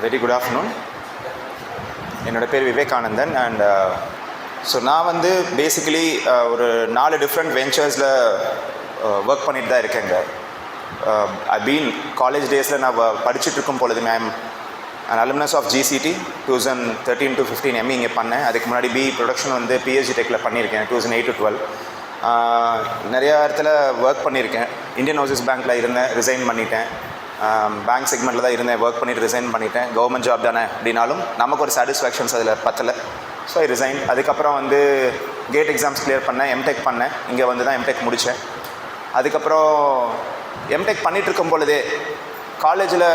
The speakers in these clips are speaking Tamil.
Very good afternoon. என்னோடய பேர் விவேகானந்தன். அண்ட் ஸோ நான் வந்து பேசிக்கலி ஒரு 4 டிஃப்ரெண்ட் வெஞ்சர்ஸில் ஒர்க் பண்ணிட்டு தான் இருக்கேங்க. ஐ பீன் காலேஜ் டேஸில் நான் படிச்சுட்டு இருக்கும் பொழுது and alumnus of GCT 2013 to 15 ME இங்கே பண்ணேன். அதுக்கு முன்னாடி ப்ரொடக்ஷன் வந்து பிஹெச்டி டெக்கில் பண்ணியிருக்கேன் 2008 to 12. நிறையா இடத்துல ஒர்க் பண்ணியிருக்கேன். இந்தியன் ஓவர்சீஸ் பேங்க்கில் இருந்தேன், ரிசைன் பண்ணிட்டேன். பேங்க் செக்மெண்ட்டில் தான் இருந்தேன், ஒர்க் பண்ணிவிட்டு ரிசைன் பண்ணிட்டேன். கவர்மெண்ட் ஜாப் தானே அப்படின்னாலும் நமக்கு ஒரு சாட்டிஸ்ஃபேக்ஷன்ஸ் அதில் பத்தலை. So I resign. அதுக்கப்புறம் வந்து கேட் எக்ஸாம்ஸ் கிளியர் பண்ணேன், எம்டெக் பண்ணேன். இங்கே வந்து தான் எம்டெக் முடித்தேன். அதுக்கப்புறம் எம்டெக் பண்ணிகிட்டு இருக்கும் பொழுதே காலேஜில்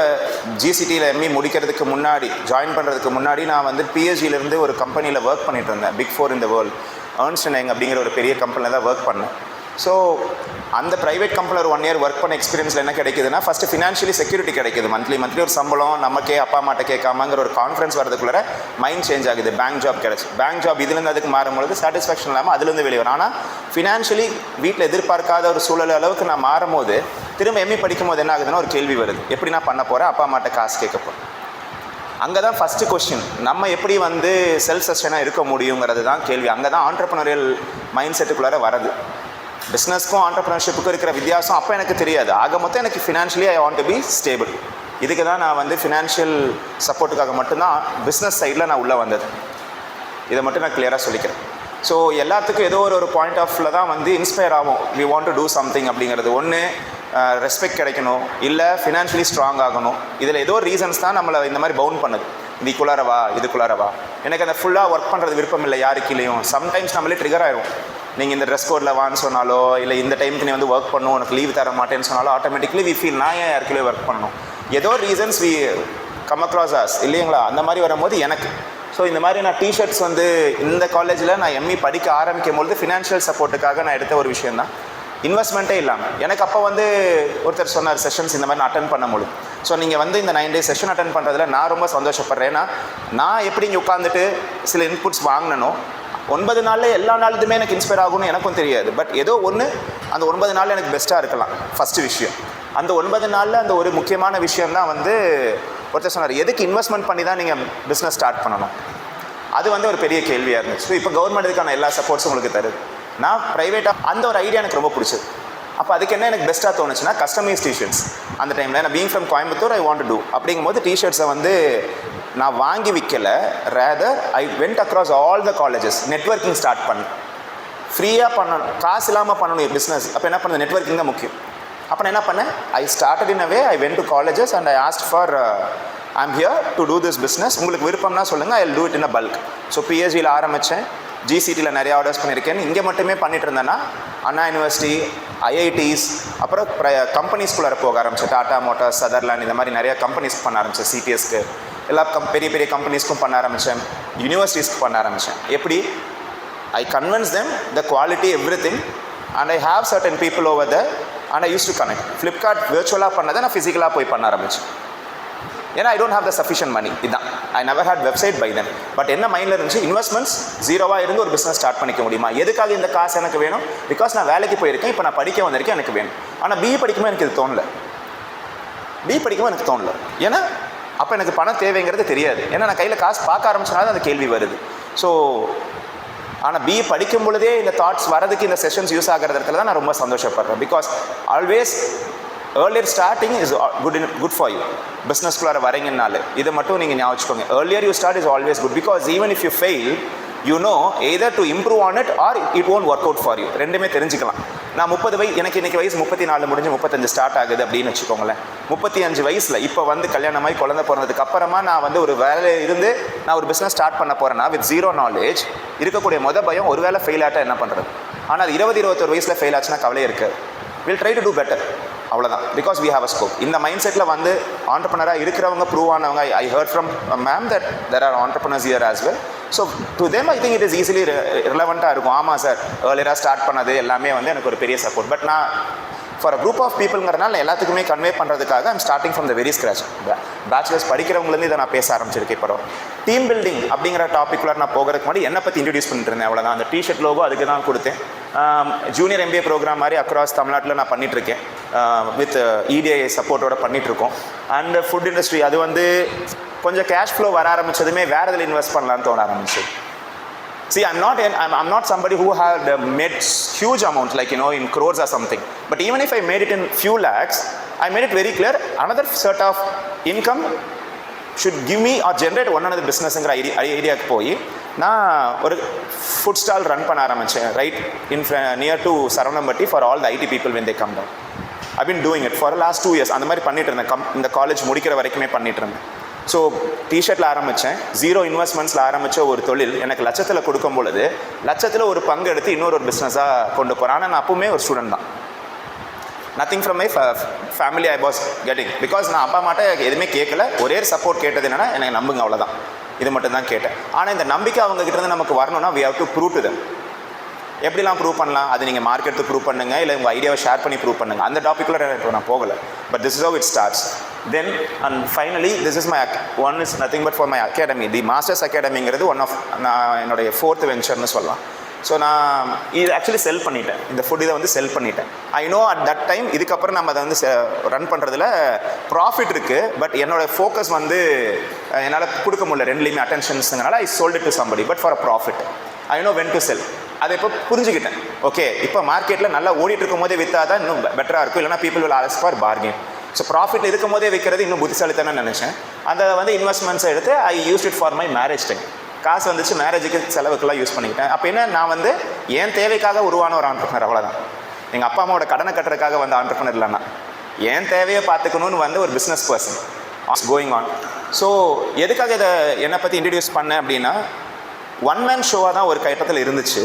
ஜிசிடியில் எம்இ முடிக்கிறதுக்கு முன்னாடி, ஜாயின் பண்ணுறதுக்கு முன்னாடி நான் வந்து பிஹெச்டியிலேருந்து ஒரு கம்பெனியில் ஒர்க் பண்ணிகிட்டு இருந்தேன். பிக் 4 இந்த வேர்ல்டு, ஏர்ன்ஸ்ட் அண்ட் யங் அப்படிங்கிற ஒரு பெரிய கம்பெனியில் தான் ஒர்க் பண்ணேன். ஸோ அந்த ப்ரைவேட் கம்பெனியில் ஒரு 1 year ஒர்க் பண்ண எக்ஸ்பீரியன்ஸில் என்ன கிடைக்குதுன்னா, ஃபஸ்ட்டு ஃபினான்ஷியலி செக்யூரிட்டி கிடைக்குது. மந்த்லி ஒரு சம்பளம் நமக்கே அப்பா அம்மாட்ட கேட்காமங்கிற ஒரு கான்ஃபிடன்ஸ் வரதுக்குள்ளே மைண்ட் சேஞ்ச் ஆகுது. பேங்க் ஜாப் கிடச்சி, பேங்க் ஜாப் இதுலேருந்து அதுக்கு மாறும்பொழுது சாட்டிஸ்ஃபேக்ஷன் இல்லாமல் அதுலேருந்து வெளியே வரும். ஆனால் ஃபினான்ஷியலி வீட்டில் எதிர்பார்க்காத ஒரு சூழல் அளவுக்கு நான் மாறும்போது திரும்ப எம்இ படிக்கும் போது என்ன ஆகுதுன்னா ஒரு கேள்வி வருது, எப்படி நான் பண்ண போகிறேன், அப்பா அம்மாட்ட காசு கேட்க போகிறேன். அங்கே தான் ஃபஸ்ட்டு கொஸ்டின், நம்ம எப்படி வந்து செல்ஃப் சஸ்டெயினாக இருக்க முடியுங்கிறது தான் கேள்வி. அங்கே தான் ஆண்டர்ப்ரனரியல் மைண்ட் செட்டுக்குள்ளார வரது. பிஸ்னஸ்க்கும் ஆண்டர்ப்ரனர்ஷிப்புக்கும் இருக்கிற வித்தியாசம் அப்போ எனக்கு தெரியாது. ஆக மொத்தம் எனக்கு financially I want to be stable. இதுக்கு தான் நான் வந்து ஃபினான்ஷியல் சப்போர்ட்டுக்காக மட்டும்தான் பிஸ்னஸ் சைடில் நான் உள்ளே வந்தது. இதை மட்டும் நான் கிளியராக சொல்லிக்கிறேன். ஸோ எல்லாத்துக்கும் ஏதோ ஒரு பாயிண்ட் ஆஃப்ல தான் வந்து இன்ஸ்பயர் ஆகும். We want to do something அப்படிங்கிறது. ஒன்று ரெஸ்பெக்ட் கிடைக்கணும், இல்லை ஃபினான்ஷியலி ஸ்ட்ராங் ஆகணும். இதில் ஏதோ ரீசன்ஸ் தான் நம்மளை இந்த மாதிரி பவுண்ட் பண்ணுது. இதுக்குள்ளாரவா எனக்கு அந்த ஃபுல்லாக ஒர்க் பண்ணுறது விருப்பம் இல்லை யாருக்கிலையும். சம்டைம்ஸ் நம்மளே ட்ரிகர் ஆகிடும். நீங்கள் இந்த ட்ரெஸ் கோடில் வான்னு சொன்னாலோ, இல்லை இந்த டைமுக்கு நீ வந்து ஒர்க் பண்ணும், உனக்கு லீவ் தர மாட்டேன்னு சொன்னாலோ ஆட்டோமேட்டிக்லி வி ஃபீல் நான் ஏன் யாருக்கிலையும் ஒர்க் பண்ணணும். ஏதோ reasons we come across us இல்லைங்களா? அந்த மாதிரி வரும்போது எனக்கு ஸோ இந்த மாதிரி நான் டிஷர்ட்ஸ் வந்து இந்த காலேஜில் நான் எம்இ படிக்க ஆரம்பிக்கும் பொழுது ஃபினான்ஷியல் சப்போர்ட்டுக்காக நான் எடுத்த ஒரு விஷயம் தான். இன்வெஸ்ட்மெண்ட்டே இல்லாமல் எனக்கு அப்போ வந்து ஒருத்தர் சொன்னார் செஷன்ஸ் இந்த மாதிரி நான் அட்டன் பண்ண முடியும். ஸோ நீங்கள் வந்து இந்த 9 days செஷன் அட்டன் பண்ணுறதுல நான் ரொம்ப சந்தோஷப்படுறேன். ஏன்னா நான் எப்படி இங்கே உட்காந்துட்டு சில இன்புட்ஸ் வாங்கினனோ 9 நாளில் எல்லா நாளுமே எனக்கு இன்ஸ்பயர் ஆகும்னு எனக்கும் தெரியாது. பட் ஏதோ ஒன்று அந்த 9 நாளில் எனக்கு பெஸ்ட்டாக இருக்கலாம். ஃபஸ்ட்டு விஷயம் அந்த 9 நாளில் அந்த ஒரு முக்கியமான விஷயம் தான் வந்து ஒருத்தர் சொன்னார், எதுக்கு இன்வெஸ்ட்மெண்ட் பண்ணி தான் நீங்கள் பிஸ்னஸ் ஸ்டார்ட் பண்ணணும். அது வந்து ஒரு பெரிய கேள்வியாக இருந்துச்சு. ஸோ இப்போ கவர்மெண்ட் இதுக்கான எல்லா சப்போர்ட்ஸும் உங்களுக்கு தருது. நான் ப்ரைவேட்டாக அந்த ஒரு ஐடியா எனக்கு ரொம்ப பிடிச்சது. அப்போ அதுக்கு என்ன எனக்கு பெஸ்ட்டாக தோணுச்சுன்னா கஸ்டமைஸ் டிஷர்ட்ஸ். அந்த டைமில் நான் being from Coimbatore I want to do அப்படிங்கும்போது டிஷர்ட்ஸை வந்து நான் வாங்கி விற்கலை. Rather I went across all the colleges. Networking start பண்ணேன். ஃப்ரீயாக பண்ணணும், காசு இல்லாமல் பண்ணணும் பிஸ்னஸ். அப்போ என்ன பண்ணது, நெட்வொர்க்கிங் தான் முக்கியம். அப்போ நான் என்ன பண்ணேன், I started in a way, I went to colleges and I asked for I am here to do this business. உங்களுக்கு விருப்பம்னா சொல்லுங்கள், I will do it in a bulk. So பிஹெச்டியில் ஆரம்பித்தேன், ஜிசிடியில் நிறைய ஆர்டர்ஸ் பண்ணியிருக்கேன். இங்கே மட்டுமே பண்ணிட்டு இருந்தேன்னா அண்ணா யூனிவர்சிட்டி, ஐஐடிஸ், அப்புறம் கம்பெனிஸ்குள்ளார போக ஆரம்பித்தேன். டாடா மோட்டார்ஸ், சதர்லாண்ட், இந்த மாதிரி நிறையா கம்பெனிஸ்க்கு பண்ண ஆரம்பித்தேன். சிடிஎஸ்க்கு எல்லா பெரிய பெரிய கம்பெனிஸ்க்கும் பண்ண ஆரம்பித்தேன். யூனிவர்சிட்டிஸ்க்கு பண்ண ஆரம்பித்தேன். எப்படி I convince them the quality everything and I have certain people over the and I use to connect. Flipkart விர்ச்சுவலாக பண்ணதை நான் ஃபிசிக்கலாக போய் பண்ண ஆரம்பித்தேன். ஏன்னா I don't have the sufficient money. இதுதான் I never had website by then. But என்ன மைண்டில் இருந்துச்சு, இன்வெஸ்ட்மெண்ட்ஸ் ஜீரோவாக இருந்து ஒரு பிஸ்னஸ் ஸ்டார்ட் பண்ணிக்க முடியுமா? எதுக்காக இந்த காசு எனக்கு வேணும்? பிகாஸ் நான் வேலைக்கு போயிருக்கேன், இப்போ நான் படிக்க வந்திருக்கேன், எனக்கு வேணும். ஆனால் பிஇ படிக்கும்போது எனக்கு இது தோணலை. ஏன்னா அப்போ எனக்கு பணம் தேவைங்கிறது தெரியாது. ஏன்னா நான் கையில் காசு பார்க்க ஆரம்பிச்சனால அந்த கேள்வி வருது. ஸோ ஆனால் பிஇ படிக்கும் பொழுதே இந்த தாட்ஸ் வரதுக்கு இந்த செஷன்ஸ் யூஸ் ஆகிற இடத்துல தான் நான் ரொம்ப சந்தோஷப்படுறேன். Because always earlier starting is good for you. பிஸ்னஸ்குள்ளார வரீங்கனால இதை மட்டும் நீங்கள் ஞாபகம் வச்சுக்கோங்க. Earlier you start is always good. Because even if you fail you know either to improve on it or it won't work out for you. ரெண்டுமே தெரிஞ்சுக்கலாம். நான் 30 வயசு, எனக்கு இன்றைக்கி வயசு 34 முடிஞ்சு 35 ஸ்டார்ட் ஆகுது அப்படின்னு வச்சுக்கோங்களேன். 35 வயசில் இப்போ வந்து கல்யாணமாகி குழந்தை பிறந்ததுக்கு அப்புறமா நான் வந்து ஒரு வேலையில் இருந்து நான் ஒரு பிஸ்னஸ் ஸ்டார்ட் பண்ண போகிறேன்னா வித் ஜீரோ நாலேஜ் இருக்கக்கூடிய பயம் ஒரு வேலை ஃபெயில் ஆகிட்டா என்ன பண்ணுறது. ஆனால் அது 20-21 வயசில் ஃபெயில் ஆச்சுன்னா கவலையே இருக்காது. Will try to do better, அவ்வளோதான். Because we have a scope. இந்த மைண்ட் செட்டில் வந்து ஆண்டர்ப்ரனராக இருக்கிறவங்க, ப்ரூவ் ஆனவங்க, I heard from ma'am that there are entrepreneurs here as well. So to them I think it is easily ரிலவெண்ட்டாக இருக்கும். ஆமாம் சார், ஏர்லியராக ஸ்டார்ட் பண்ணது எல்லாமே வந்து எனக்கு ஒரு பெரிய சப்போர்ட். பட் நான் ஃபார் அ குரூப் ஆஃப் பீப்புள்ங்கிறனால எல்லாத்துக்குமே கன்வே பண்ணுறதுக்காக I'm starting from the very scratch. Bachelors படிக்கிறவங்கலேருந்து இதை நான் பேச ஆரம்பிச்சிருக்கேன். இப்போ டீம் பில்டிங் அப்படிங்கிற டாப்பிக்குள்ள நான் போகிறதுக்கு முன்னாடி என்னை பற்றி இன்ட்ரடியூஸ் பண்ணிட்டு இருந்தேன், அவ்வளோதான். அந்த டிஷர்ட் லோகோ அதுக்கு தான் கொடுத்தேன். ஜூனியர் MBA ப்ரோக்ராம் மாதிரி அக்ராஸ் தமிழ்நாட்டில் நான் பண்ணிகிட்ருக்கேன் வித் EDI சப்போர்ட்டோட பண்ணிகிட்ருக்கோம். அண்ட் ஃபுட் இண்டஸ்ட்ரி அது வந்து கொஞ்சம் கேஷ் ஃப்ளோ வர ஆரம்பித்ததுமே வேறு இதில் இன்வெஸ்ட் பண்ணலான்னு தோண ஆரம்பிச்சு. See, I'm not somebody who had made huge amounts like in crores or something. But even if I made it in few lakhs, I made it very clear another sort of income should give me or generate one another businessங்கிற ஐடியாவுக்கு போய் நான் ஒரு ஃபுட் ஸ்டால் ரன் பண்ண ஆரம்பித்தேன் right near to Saravanampatti for all the IT people when they come down. I've been doing it for the last 2 years. அந்த மாதிரி பண்ணிட்டு இருந்தேன். இந்த காலேஜ் முடிக்கிற வரைக்குமே பண்ணிட்டு இருந்தேன். ஸோ டிஷர்ட்டில் ஆரம்பித்தேன். 0 இன்வெஸ்ட்மெண்ட்ஸில் ஆரம்பித்த ஒரு தொழில் எனக்கு லட்சத்தில் கொடுக்கும் பொழுது லட்சத்தில் ஒரு பங்கு எடுத்து இன்னொரு பிஸ்னஸாக கொண்டு போகிறேன். ஆனால் நான் அப்பவுமே ஒரு ஸ்டூடெண்ட் தான். Nothing from my family I was getting because நான் அப்பா மாட்ட எதுவுமே கேட்கல. ஒரே சப்போர்ட் கேட்டது என்னென்னா எனக்கு நம்புங்க, அவ்வளோதான். இது மட்டும் தான் கேட்டேன். ஆனால் இந்த நம்பிக்கை அவங்ககிட்ட இருந்து நமக்கு வரணும்னா we have to prove to them. எப்படிலாம் ப்ரூவ் பண்ணலாம்? அது நீங்கள் மார்க்கெட்டு ப்ரூவ் பண்ணுங்கள், இல்லை உங்கள் ஐடியாவை ஷேர் பண்ணி ப்ரூவ் பண்ணுங்கள். அந்த டாப்பிக்கில் இப்போ நான் போகலை. But this is how it starts. Then and finally this is my one is nothing but for my academy. The masters அகாடமிங்கிறது ஒன் ஆஃப் நான் என்னுடைய 4th வெஞ்சர்னு சொல்லலாம். ஸோ நான் இது ஆக்சுவலி செல் பண்ணிட்டேன். இந்த ஃபுட் இதை வந்து செல் பண்ணிட்டேன். I know at that time இதுக்கப்புறம் நம்ம அதை வந்து ரன் பண்ணுறதுல ப்ராஃபிட் இருக்குது. பட் என்னோடய ஃபோக்கஸ் வந்து என்னால் கொடுக்க முடியல ரெண்டுலேயுமே அட்டென்ஷன்ஸுங்கனால I sold it to somebody but for a profit. I know when to sell. அதை இப்போ புரிஞ்சுக்கிட்டேன். ஓகே, இப்போ மார்க்கெட்டில் நல்லா ஓடிட்டு இருக்கும் போதே விற்றா தான் இன்னும் பெட்டராக இருக்கும், இல்லைனா people will ask for bargain. So profit இருக்கும் போதே விற்கிறது இன்னும் புத்திசாலித்தானே நினச்சேன். அதை வந்து இன்வெஸ்ட்மெண்ட்ஸை எடுத்து I use it for my marriage time. காசு வந்துச்சு, மேரேஜுக்கு செலவுக்கெல்லாம் யூஸ் பண்ணிக்கிட்டேன். அப்போ என்ன, நான் வந்து என் தேவைக்காக உருவான ஒரு ஆண்டர்ப்ரனர், அவ்வளோதான். எங்கள் அப்பா அம்மாவோட கடனை கட்டுறதுக்காக வந்த ஆண்டர்ப்ரனர் இல்லைன்னா என் தேவையை பார்த்துக்கணும்னு வந்து ஒரு business person going on. So எதுக்காக இதை என்னை பற்றி இன்ட்ரடியூஸ் பண்ணேன் அப்படின்னா, ஒன் மேன் ஷோவாக தான் ஒரு கட்டத்தில் இருந்துச்சு.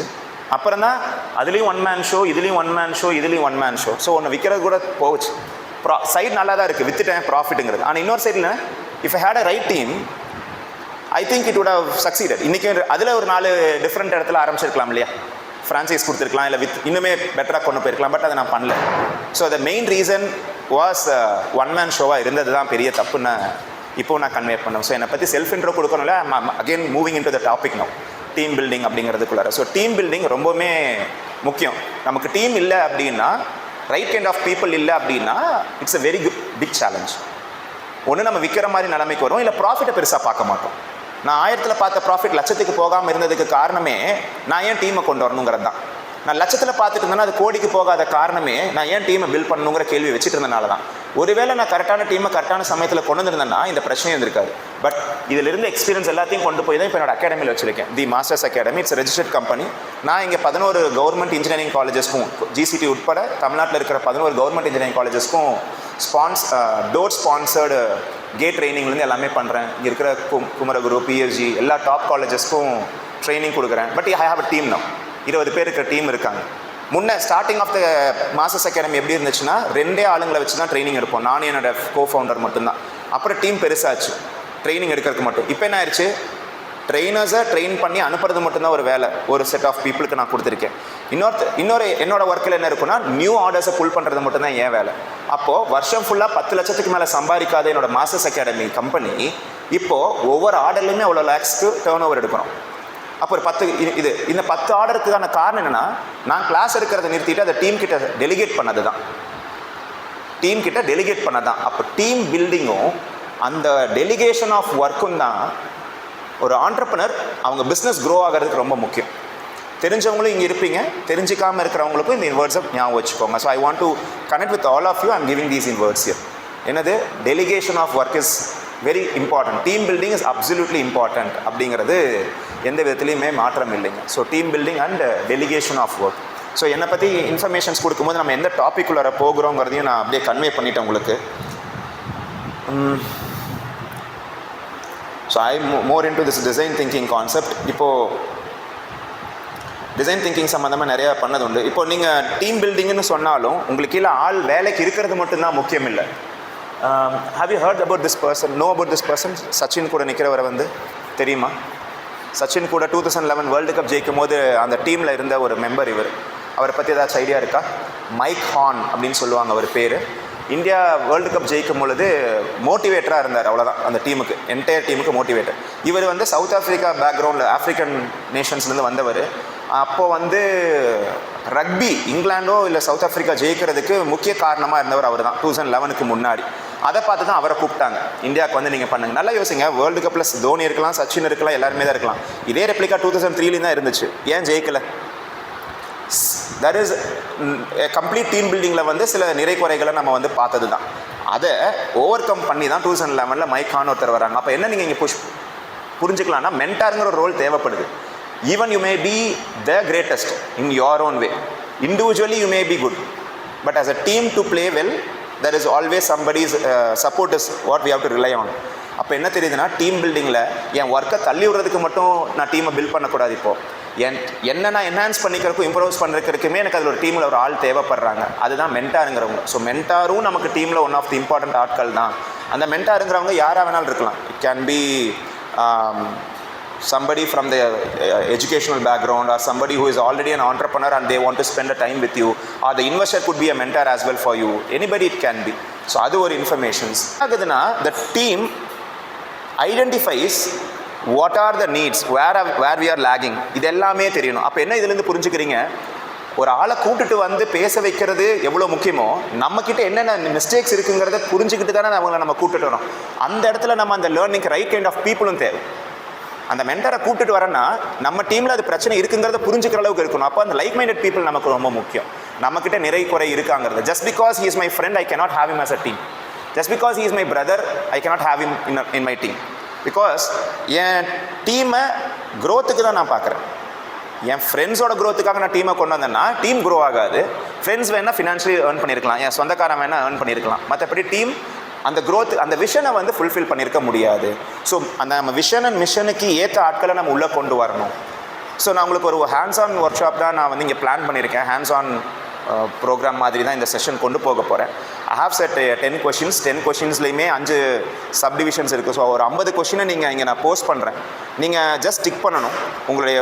அப்புறம் தான் அதுலேயும் ஒன் மேன் ஷோ, இதுலேயும் ஒன் மேன் ஷோ, இதுலேயும் ஒன் மேன் ஷோ. ஸோ ஒன்று விற்கிறது கூட போச்சு. சைடு நல்லா தான் இருக்குது, விற்றுட்டேன் ப்ராஃபிட்டுங்கிறது. ஆனால் இன்னொரு சைடில் if I had a right team I think it would have succeeded. இன்றைக்கி அதில் ஒரு 4 டிஃப்ரெண்ட் இடத்துல ஆரம்பிச்சிருக்கலாம் இல்லையா, ஃப்ரான்ச்சைஸ் கொடுத்துருக்கலாம், இல்லை இன்னுமே பெட்டராக கொண்டு போயிருக்கலாம். பட் அதை நான் பண்ணல. So the main reason was one man ஷோவாக இருந்தது தான் பெரிய தப்புன்னு இப்போ நான் கன்வே பண்ணேன். ஸோ என்னை பற்றி செல்ஃப் இன்ட்ரோ கொடுக்கணும்ல. Again moving in to the topic no, team building அப்படிங்கிறதுக்குள்ளார. ஸோ டீம் பில்டிங் ரொம்பவுமே முக்கியம். நமக்கு டீம் இல்லை அப்படின்னா, ரைட் கைண்ட் ஆஃப் பீப்புள் இல்லை அப்படின்னா it's a very big challenge. ஒன்று நம்ம விற்கிற மாதிரி நிலைமைக்கு வரும், இல்லை ப்ராஃபிட்டை பெருசாக பார்க்க மாட்டோம். நான் 1000ல் பார்த்த ப்ராஃபிட் லட்சத்துக்கு போகாமல் இருந்ததுக்கு காரணமே நான் ஏன் டீமை கொண்டு வரணுங்கிறது தான். நான் லட்சத்தில் பார்த்துட்டு இருந்தேன்னா அது கோடிக்கு போகாத காரணமே நான் ஏன் டீமை பில்ட் பண்ணணுங்கிற கேள்வி வச்சுட்டு இருந்தனால தான். ஒருவேளை நான் கரெக்டான டீமை கரெக்டான சமயத்தில் கொண்டு வந்திருந்தேன்னா இந்த பிரச்சனையும் இருந்திருக்காது. பட் இதிலிருந்து எக்ஸ்பீரியன்ஸ் எல்லாத்தையும் கொண்டு போய் தான் இப்போ என்னோட அகாடமியில் வச்சிருக்கேன். The masters academy. It's registered company. நான் இங்கே 11 கவர்மெண்ட் இன்ஜினியரிங் காலேஜஸ்க்கும் GCT உட்பட தமிழ்நாட்டில் இருக்கிற 11 கவர்மெண்ட் இன்ஜினியரிங் காலேஜஸ்க்கும் டோர் ஸ்பான்சர்டு கேட் ட்ரைனிங்லேருந்து எல்லாமே பண்ணுறேன். இங்கே இருக்கிற குமரகுரு, PSG எல்லா டாப் காலேஜஸ்க்கும் ட்ரைனிங் கொடுக்குறேன். But I have a team now. 20 பேர் இருக்கிற டீம் இருக்காங்க. முன்னே starting of the masters academy எப்படி இருந்துச்சுன்னா 2 ஆளுங்களை வச்சு தான் ட்ரைனிங் எடுப்போம். நானும் என்னோட கோஃபவுண்டர் மட்டும்தான். அப்புறம் டீம் பெருசாச்சு ட்ரைனிங் எடுக்கிறதுக்கு மட்டும். இப்போ என்ன ஆயிடுச்சு, ட்ரெயினர்ஸை ட்ரெயின் பண்ணி அனுப்புறது மட்டும்தான் ஒரு வேலை. ஒரு செட் ஆஃப் பீப்புளுக்கு நான் கொடுத்துருக்கேன். இன்னொரு என்னோட ஒர்க்கில் என்ன இருக்குன்னா, நியூ ஆர்டர்ஸை புல் பண்ணுறது மட்டும்தான் என் வேலை. அப்போது வருஷம் ஃபுல்லாக 10 லட்சத்துக்கு மேலே சம்பாதிக்காத என்னோட மாஸ்டர்ஸ் அகாடமி கம்பெனி இப்போது ஒவ்வொரு ஆர்டர்லையுமே அவ்வளோ லேக்ஸ்க்கு டேர்ன் ஓவர் எடுக்கிறோம். அப்போ ஒரு 10 இந்த 10 ஆர்டருக்கான காரணம் என்னென்னா, நான் கிளாஸ் எடுக்கிறத நிறுத்திட்டு அதை டீம் கிட்ட டெலிகேட் பண்ணது தான். அப்போ டீம் பில்டிங்கும் அந்த டெலிகேஷன் ஆஃப் ஒர்க்கும் தான் ஒரு ஆண்டர்ப்ரனர் அவங்க பிஸ்னஸ் க்ரோ ஆகிறதுக்கு ரொம்ப முக்கியம். தெரிஞ்சவங்களும் இங்கே இருப்பீங்க, தெரிஞ்சிக்காமல் இருக்கிறவங்களுக்கும் இந்த வேர்ட்ஸை ஞாபகம் வச்சுக்கோங்க. So I want to connect with all of you. I'm giving these in words here. என்னது, delegation of work is very important. Team building is absolutely important அப்படிங்கிறது எந்த விதத்துலையுமே மாற்றம் இல்லைங்க. So team building and delegation of work. So என்னை பற்றி இன்ஃபர்மேஷன்ஸ் கொடுக்கும்போது நம்ம எந்த டாப்பிக்குள்ளே போகிறோங்கிறதையும் நான் அப்படியே கன்வே பண்ணிட்டேன் உங்களுக்கு. So I more in to this design thinking concept. இப்போது டிசைன் திங்கிங் சம்மந்தமாக நிறையா பண்ணது உண்டு. இப்போ நீங்கள் டீம் பில்டிங்னு சொன்னாலும் உங்களுக்கு கீழே ஆள் வேலைக்கு இருக்கிறது மட்டும்தான் முக்கியம் இல்லை. Have you heard about this person, know about this person? Sachin கூட நிற்கிறவரை வந்து தெரியுமா? சச்சின் கூட 2011 வேர்ல்டு கப் ஜெயிக்கும் போது அந்த டீமில் இருந்த ஒரு மெம்பர் இவர். அவரை பற்றி ஏதாச்சும் ஐடியா இருக்கா? மைக் ஹான் அப்படின்னு சொல்லுவாங்க அவர் பேர். இந்தியா வேர்ல்டு கப் ஜெயிக்கும் பொழுது மோட்டிவேட்டராக இருந்தார், அவ்வளோதான். அந்த டீமுக்கு, என்டையர் டீமுக்கு மோட்டிவேட்டர். இவர் வந்து சவுத் ஆஃப்ரிக்கா பேக்ரவுண்டில், ஆஃப்ரிக்கன் நேஷன்ஸ்லேருந்து வந்தவர். அப்போ வந்து ரக்பி இங்கிலாண்டோ இல்லை சவுத் ஆஃப்ரிக்கா ஜெயிக்கிறதுக்கு முக்கிய காரணமாக இருந்தவர் அவர் தான் 2011க்கு முன்னாடி. அதை பார்த்து தான் அவரை கூப்பிட்டாங்க, இந்தியாவுக்கு வந்து நீங்கள் பண்ணுங்க. நல்லா யோசிங்க, வேர்ல்டு கப்பில் தோனி இருக்கலாம், சச்சின் இருக்கலாம், எல்லாருமே தான் இருக்கலாம். இதே ரெப்ளிகா 2003 தான் இருந்துச்சு, ஏன் ஜெயிக்கலை? தட் இஸ் கம்ப்ளீட் டீம் பில்டிங்கில் வந்து சில நிறை குறைகளை நம்ம வந்து பார்த்தது தான். அதை ஓவர் கம் பண்ணி தான் 2011 மைக் கான் ஒருத்தர் வராங்க. அப்போ என்ன நீங்கள் இங்கே புரிஞ்சுக்கலாம்னா, மென்டாருங்கிற ஒரு ரோல் தேவைப்படுது. Even you may be the greatest in your own way. Individually you may be good, but as a team to play well, there is always somebody's support is what we have to rely on. அப்போ என்ன தெரியுதுன்னா, டீம் பில்டிங்கில் என் ஒர்க்கை தள்ளி விடுறதுக்கு மட்டும் நான் டீமை பில்ட் பண்ணக்கூடாது. இப்போது என்ன நான் என்ஹான்ஸ் பண்ணிக்கிறதுக்கும் இம்ப்ரூவ்ஸ் பண்ணுறதுக்குமே எனக்கு அதில் ஒரு டீமில் ஒரு ஆள் தேவைப்படுறாங்க. அதுதான் மென்டாருங்கிறவங்க. ஸோ மென்டாரும் நமக்கு டீமில் ஒன் ஆஃப் தி இம்பார்ட்டண்ட் ஆட்கள் தான். அந்த மென்டாருங்கிறவங்க யாராக வேணாலும் இருக்கலாம். It can be somebody from the educational background, or somebody who is already an entrepreneur and they want to spend a time with you, or the investor could be a mentor as well for you. Anybody it can be. So adu or informations agudna, the team identifies what are the needs, where we are lagging. இதெல்லாமே தெரியணும். அப்போ என்ன இதுலேருந்து புரிஞ்சுக்கிறீங்க, ஒரு ஆளை கூப்பிட்டுட்டு வந்து பேச வைக்கிறது எவ்வளோ முக்கியமோ, நம்மக்கிட்ட என்னென்ன மிஸ்டேக்ஸ் இருக்குங்கிறத புரிஞ்சுக்கிட்டு தானே அவங்கள நம்ம கூப்பிட்டுட்டு வரோம். அந்த இடத்துல நம்ம அந்த லேர்னிங்க்கு ரைட் கைண்ட் ஆஃப் பீப்புளும் தேவை. அந்த மென்டரை கூப்பிட்டு வரேன்னா நம்ம டீமில் அது பிரச்சனை இருக்குங்கிறத புரிஞ்சுக்கிற அளவுக்கு இருக்கணும். அப்போ அந்த லைக் மைண்டட் பீப்புள் நமக்கு ரொம்ப முக்கியம். நம்மக்கிட்ட நிறை குறை இருக்காங்கிறது. Just because he is my friend I cannot have him as a team. Just because he is my brother I cannot have him in my team. Because என் டீமை க்ரோத்துக்கு தான் நான் பார்க்குறேன். என் ஃப்ரெண்ட்ஸோட க்ரோத்துக்காக நான் டீமை கொண்டு வந்தேன்னா டீம் க்ரோ ஆகாது. ஃப்ரெண்ட்ஸ் வேணால் ஃபினான்ஷியலி ஏர்ன் பண்ணியிருக்கலாம், என் சொந்தக்காரன் வேணால் ஏர்ன் பண்ணியிருக்கலாம். மற்றபடி டீம் அந்த க்ரோத், அந்த விஷனை வந்து ஃபுல்ஃபில் பண்ணியிருக்க முடியாது. ஸோ அந்த நம்ம விஷன் அண்ட் மிஷனுக்கு ஏற்ற ஆட்களை நம்ம உள்ளே கொண்டு வரணும். ஸோ நான் உங்களுக்கு ஒரு ஹேண்ட்ஸ் ஆன் ஒர்க் ஷாப் தான் நான் வந்து இங்கே பிளான் பண்ணியிருக்கேன். ஹேண்ட்ஸ் ஆன் ப்ரோக்ராம் மாதிரி தான் இந்த செஷன் கொண்டு போக போகிறேன். I have set 10 questions. 10 questionஸ்லையுமே 5 subdivisions இருக்குது. ஸோ ஒரு 50 கொஷினை நீங்கள் இங்கே நான் போஸ்ட் பண்ணுறேன். நீங்கள் ஜஸ்ட் டிக் பண்ணணும். உங்களுடைய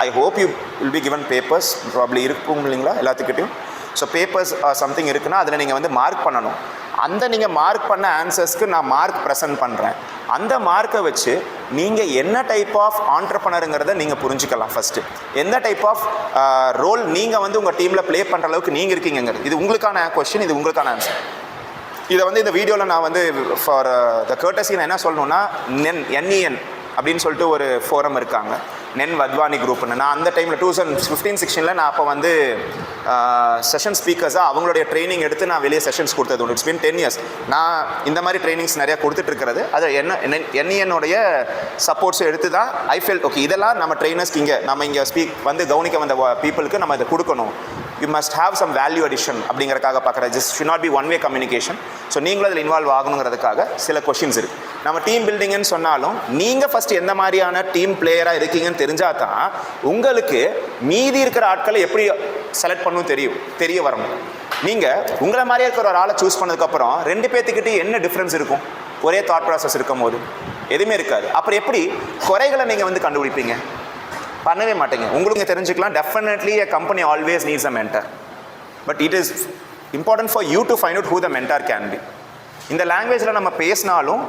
I hope you will be given papers, probably இருக்கும் இல்லைங்களா எல்லாத்துக்கிட்டையும். ஸோ பேப்பர்ஸ் சம்திங் இருக்குன்னா அதில் நீங்கள் வந்து மார்க் பண்ணணும். அந்த நீங்கள் மார்க் பண்ண ஆன்சர்ஸ்க்கு நான் மார்க் ப்ரெசென்ட் பண்ணுறேன். அந்த மார்க்கை வச்சு நீங்கள் என்ன டைப் ஆஃப் ஆண்டர்ப்ரனருங்கிறத நீங்கள் புரிஞ்சுக்கலாம். ஃபஸ்ட்டு எந்த டைப் ஆஃப் ரோல் நீங்கள் வந்து உங்கள் டீமில் ப்ளே பண்ணுற அளவுக்கு நீங்கள் இருக்கீங்கிறது. இது உங்களுக்கான கொஸ்டின், இது உங்களுக்கான ஆன்சர். இதை வந்து இந்த வீடியோவில் நான் வந்து ஃபார் த கர்ட்டசி நான் என்ன சொல்லணுன்னா, NEN அப்படின்னு சொல்லிட்டு ஒரு ஃபோரம் இருக்காங்க, நென் வத்வானி குரூப்னு. நான் அந்த டைமில் 2015-16 நான் அப்போ வந்து செஷன் ஸ்பீக்கர்ஸாக அவங்களுடைய ட்ரைனிங் எடுத்து நான் வெளியே செஷன்ஸ் கொடுத்தது உண்டு. இட்ஸ் பீன் 10 years நான் இந்த மாதிரி ட்ரைனிங்ஸ் நிறையா கொடுத்துட்ருக்கிறது. அது NEN-உடைய சப்போர்ட்ஸை எடுத்து தான் ஐ ஃபெல்ட் ஓகே, இதெல்லாம் நம்ம ட்ரைனர்ஸ்க்கு நம்ம இங்கே வந்து கவனிக்க வந்த பீப்புளுக்கு நம்ம இதை கொடுக்கணும். You must have some value addition அப்படிங்கிறதுக்காக பார்க்குறேன். Just should not be one way communication. So நீங்களும் அதில் இன்வால்வ் ஆகணுங்கிறதுக்காக சில கொஷின்ஸ் இருக்குது. நம்ம டீம் பில்டிங்னு சொன்னாலும் நீங்கள் ஃபஸ்ட்டு எந்த மாதிரியான டீம் பிளேயராக இருக்கீங்கன்னு தெரிஞ்சால் தான் உங்களுக்கு மீதி இருக்கிற ஆட்களை எப்படி செலக்ட் பண்ணணும் தெரிய வரணும். நீங்கள் உங்களை மாதிரியே இருக்கிற ஒரு ஆளை சூஸ் பண்ணதுக்கப்புறம் 2 பேர்த்துக்கிட்டே என்ன டிஃப்ரென்ஸ் இருக்கும்? ஒரே தாட் ப்ராசஸ் இருக்கும் போது எதுவுமே இருக்காது. அப்புறம் எப்படி குறைகளை நீங்கள் வந்து கண்டுபிடிப்பீங்க? பண்ணவே மாட்டேங்க. உங்களுக்கு தெரிஞ்சுக்கலாம், definitely a company always needs a mentor, but it is important for you to find out who the mentor can be. இந்த லாங்குவேஜில் நம்ம பேசினாலும்